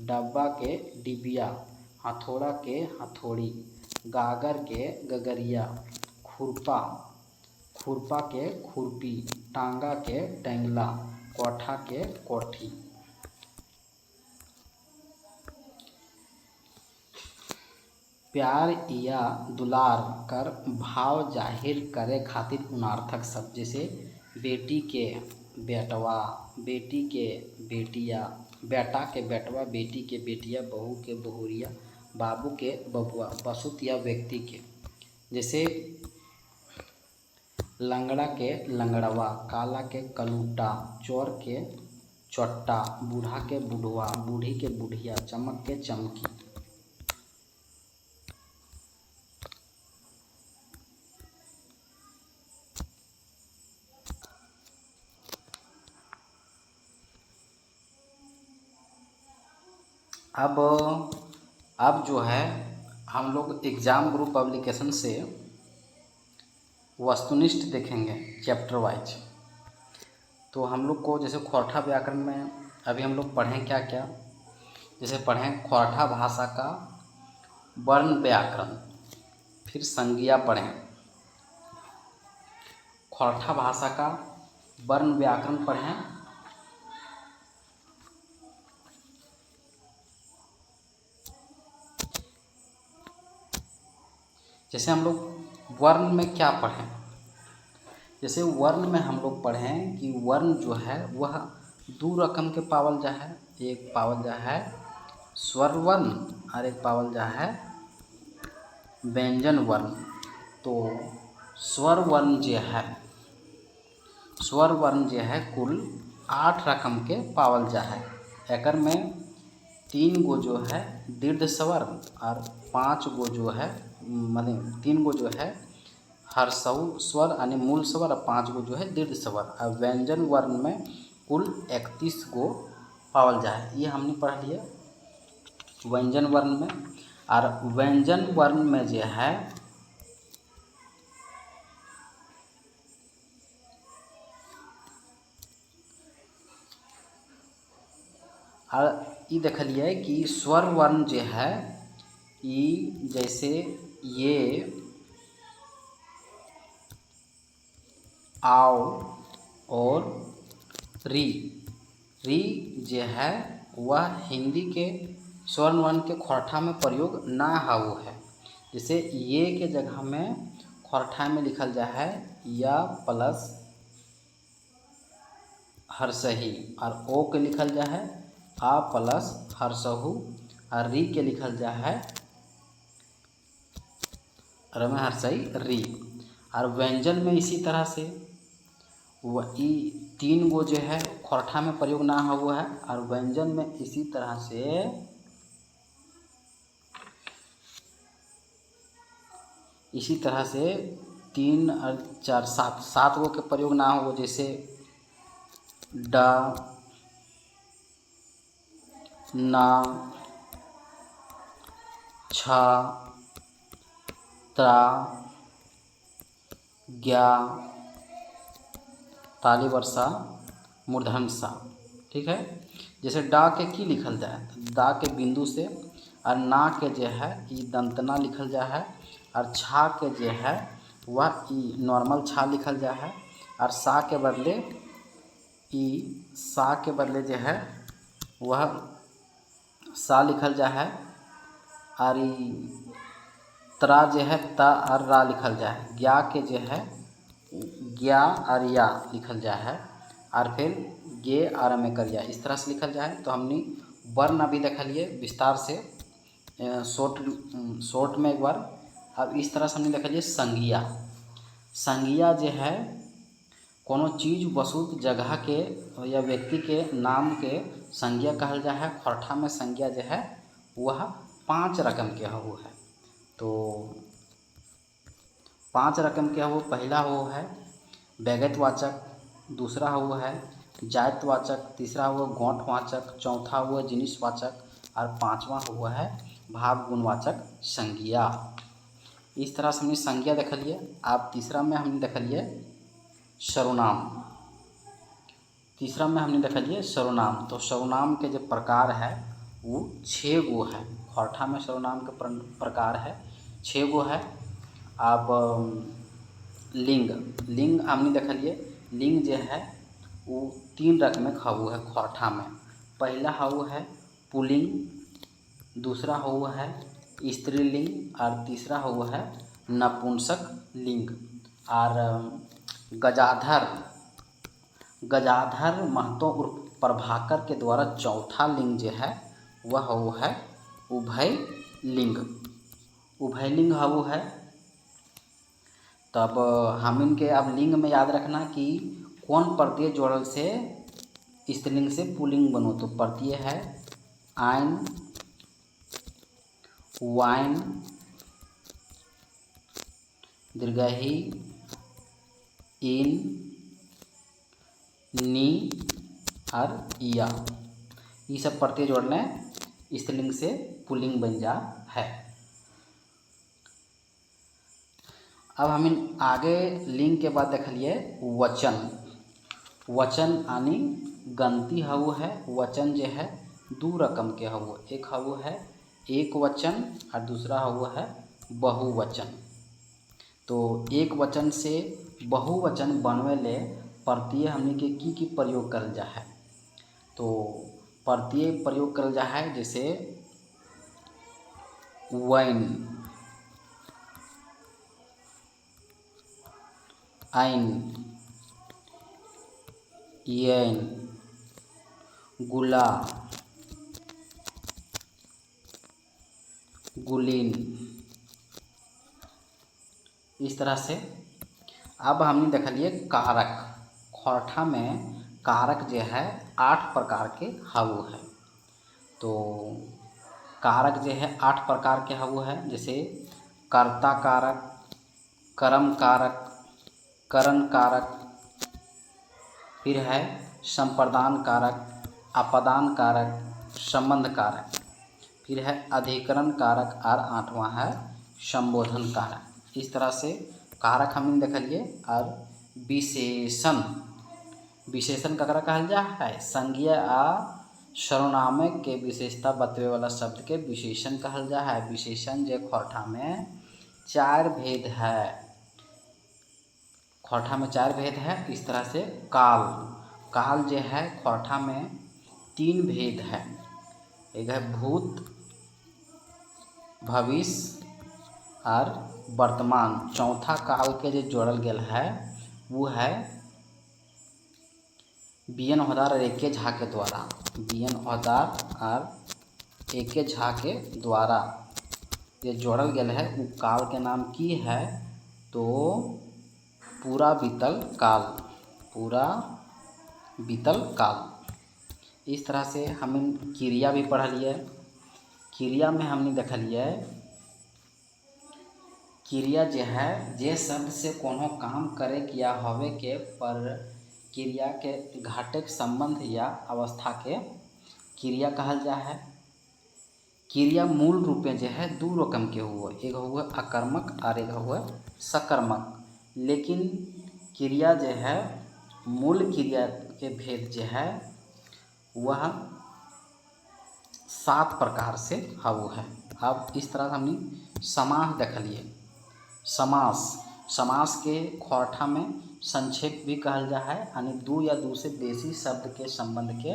डब्बा के डिबिया, हथौड़ा के हथौड़ी, गागर के गगरिया, खुरपा खुरपा के खुरपी, टांगा के टेंगला, कोठा के कोठी। प्यार या दुलार कर भाव जाहिर करे खातिर उनार्थक शब्द जैसे बेटी के बेटवा, बेटी के बेटिया, बेटा के बेटवा, बेटी के बेटिया, बहू के बहुरिया, बाबू के बबुआ, वस्तु या व्यक्ति के। जैसे लंगड़ा के लंगड़वा, काला के कलूटा, चोर के चोट्टा, बूढ़ा के बुढ़वा, बूढ़ी के बुढ़िया, चमक के चमकी। अब जो है हम लोग एग्ज़ाम ग्रुप पब्लिकेशन से वस्तुनिष्ठ देखेंगे चैप्टर वाइज। तो हम लोग को जैसे खोरठा व्याकरण में अभी हम लोग पढ़ें क्या क्या, जैसे पढ़ें खोरठा भाषा का वर्ण व्याकरण, फिर संज्ञा पढ़ें, खोरठा भाषा का वर्ण व्याकरण पढ़ें, जैसे हम लोग वर्ण में क्या पढ़ें, जैसे वर्ण में हम लोग पढ़ें कि वर्ण जो है वह दो रकम के पावल जा है, एक पावल जा है स्वर वर्ण और एक पावल जा है व्यंजन वर्ण। तो स्वर वर्ण जो है कुल 8 रकम के पावल जा है। एकर में 3 गो जो है दीर्घ स्वर और 5 गो जो है माने 3 गो जो है हर्षऊ स्वर यानी मूल स्वर और 5 गो जो है दीर्घ स्वर। और व्यंजन वर्ण में कुल 31 गो पावल जाए, ये हमने पढ़ लिया व्यंजन वर्ण में। और व्यंजन वर्ण में जो है और ये देखलिए कि स्वर वर्ण जो है ये जैसे ये आओ और री जो है वह हिंदी के स्वर्ण वर्ण के खोरठा में प्रयोग ना हाउ है। जैसे ये के जगह में खोरठा में लिखल जा है या प्लस हर्षही, और ओ के लिखल जा है आ प्लस हर्षहु, और री के लिखल जा है रमे हर्षई री। और व्यंजन में इसी तरह से वह 3 गो जो है खोरठा में प्रयोग ना हुआ है, और व्यंजन में इसी तरह से 3 और 4 7 गो के प्रयोग ना हो, जैसे डा, ना, छा, त्रा, ज्ञा, ताली वर्षा मूर्धन सा। ठीक है। जैसे डा के की लिखल जाए तो दा के बिंदु से, और ना के जो है ई दंतना लिखल जा है, और छा के जो है वह ई नॉर्मल छा लिखल जा है, और सा के बदले ई सा के बदले जो है वह सा लिखल जा है, और ई त्रा जो है ता और रा लिखल जा है। ज्ञा के जो है ज्ञा और या लिखल जा है, और फिर गे और में करिया इस तरह से लिखल जाए। तो हमने वर्ण अभी देखलिए विस्तार से शॉर्ट में एक बार। अब इस तरह से हमने देखलिए संज्ञा। संज्ञा जो है कोनो चीज़ वस्तु जगह के या व्यक्ति के नाम के संज्ञा कहल जा है। खरठा में संज्ञा जो है वह 5 रकम के हो है। तो 5 रकम के हो, पहला हो है व्यक्तिवाचक, दूसरा हो है जातिवाचक, तीसरा हुआ गौठवाचक, चौथा हुआ जिनिसवाचक, और पांचवा हुआ है भाव गुणवाचक संज्ञा। इस तरह से हमने संज्ञा देख लिए। अब तीसरा में हमने देख लिए सर्वनाम। तीसरा में हमने देख लिए सर्वनाम। तो सर्वनाम के जो प्रकार है वो 6 गो है। खरठा में सर्वनाम के प्रकार है 6 गो है। अब लिंग। लिंग हमने देख लिए। लिंग जो है वो 3 रकम में हवु है खरठा में। पहला हवु है पुल्लिंग, दूसरा हवु है स्त्रीलिंग, और तीसरा हवु है नपुंसक लिंग। और गजाधर महतो उर्फ प्रभाकर के द्वारा चौथा लिंग जो है वह हवु है उभय लिंग। उभय लिंग हवु है। तब हम इनके अब लिंग में याद रखना कि कौन प्रत्यय जोड़ल से स्त्रीलिंग से पुल्लिंग बनो। तो प्रत्यय है आइन, वाइन, दीर्घई, इन, नी और या। ये सब प्रत्यय जोड़ने स्त्रीलिंग से पुल्लिंग बन जा है। अब हम आगे लिंग के बाद देख लिए वचन। वचन यानी गंती हवु है। वचन जो है 2 रकम के हवु। एक हवु है एक वचन और दूसरा हवु है बहुवचन। तो एक वचन से बहुवचन बनवे ले प्रत्यय हमने के की प्रयोग करल जा है। तो प्रत्यय प्रयोग करल जा है जैसे वाइन, आइन, येन, गुला, गुलिन। इस तरह से। अब हमने देख लिए कारक। खरठा में कारक जो है 8 प्रकार के हवु है। तो कारक जो है 8 प्रकार के हवु है। जैसे कर्ता कारक, कर्म कारक, करण कारक, फिर है संप्रदान कारक, अपदान कारक, संबंध कारक, फिर है अधिकरण कारक, और 8वां है संबोधन कारक। इस तरह से कारक हमने देख लिए। और विशेषण। विशेषण ककरा कहल जा है? संज्ञा आ सर्वनाम के विशेषता बतवे वाला शब्द के विशेषण कहल जा है। विशेषण जो खरठा में 4 भेद है। खरठा में 4 भेद है। इस तरह से काल। काल जो है खरठा में 3 भेद है। एक है भूत, भविष्य और वर्तमान। चौथा काल के जो जोड़ल गेल है वो है बीएन ओहदार और एके झा के द्वारा। बीएन ओहदार और एके झा के द्वारा ये जोड़ल गेल है। वो काल के नाम की है तो पूरा बीतल काल। पूरा बीतल काल। इस तरह से हम क्रिया भी पढ़लिए। क्रिया में हमने देखलिए क्रिया जो है जे शब्द से कोनो काम करे या होवे के पर क्रिया के घाटे के संबंध या अवस्था के क्रिया कहल जा है। क्रिया मूल रूप में जो है 2 रकम के हुए। एक हुआ अकर्मक और एक हुआ सकर्मक। लेकिन क्रिया जो है मूल क्रिया के भेद जो है वह 7 प्रकार से हवो है। अब इस तरह हमने समास देख लिए। समास के खोरठा में संक्षेप भी कहल जा है, यानी दू या दू से बेसी शब्द के संबंध के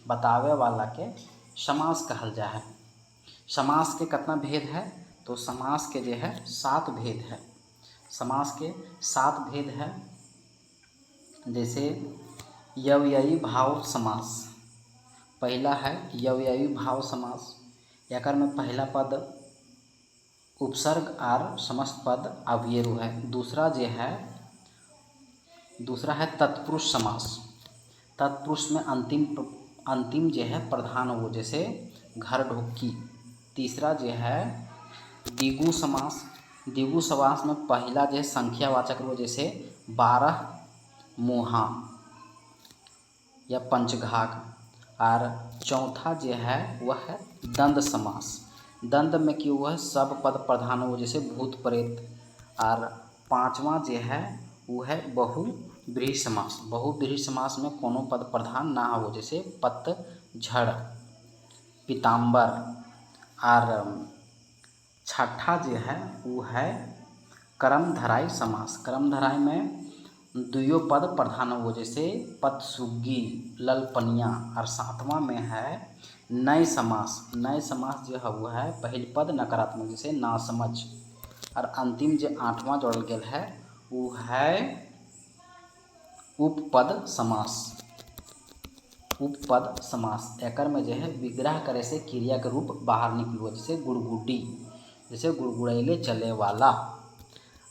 बतावे वाला के समास कहल जा है। समास के कितना भेद है, तो समास के जो है 7 भेद है। समास के 7 भेद है। जैसे यवयवी भाव समास, पहला है यवयवी भाव समास। एकर में पहला पद उपसर्ग और समस्त पद अवयव है। दूसरा है तत्पुरुष समास। तत्पुरुष में अंतिम जो है प्रधान हो, जैसे घर ढुक्की। तीसरा जो है द्विगु समास। द्विगु समास में पहला जो है संख्यावाचक हो, जैसे 12 मुहा या पंचघाघ। और चौथा जो है वह है दंड समास। दंड में कि वह सब पद प्रधान हो, जैसे भूत प्रेत। और पांचवा जो है वह है बहुव्रीहि समास। बहुव्रीहि समास में कोनो पद प्रधान ना हो, जैसे पतझड़, पीताम्बर। और छठा जो है वो है कर्मधारय समास। कर्मधारय में दुइयो पद प्रधान हो, जैसे पतसुग्गी, ललपनिया। और सातवां में है नय समास। नय समास जो है वो है पहल पद नकारात्मक, जैसे नासमझ। और अंतिम जो 8वां जोड़ल गेल है वो है उपपद समास। उपपद समास एकर में जो है विग्रह करे से क्रिया के रूप बाहर निकलो, जैसे गुड़गुड्डी, जैसे गुड़गुड़ैले चले वाला।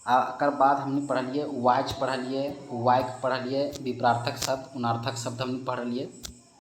एकर बाद हमने पढ़लिए वाच, पढ़लिए वायक, पढ़लिए विपरार्थक शब्द, उनार्थक शब्द हमने पढ़लिए।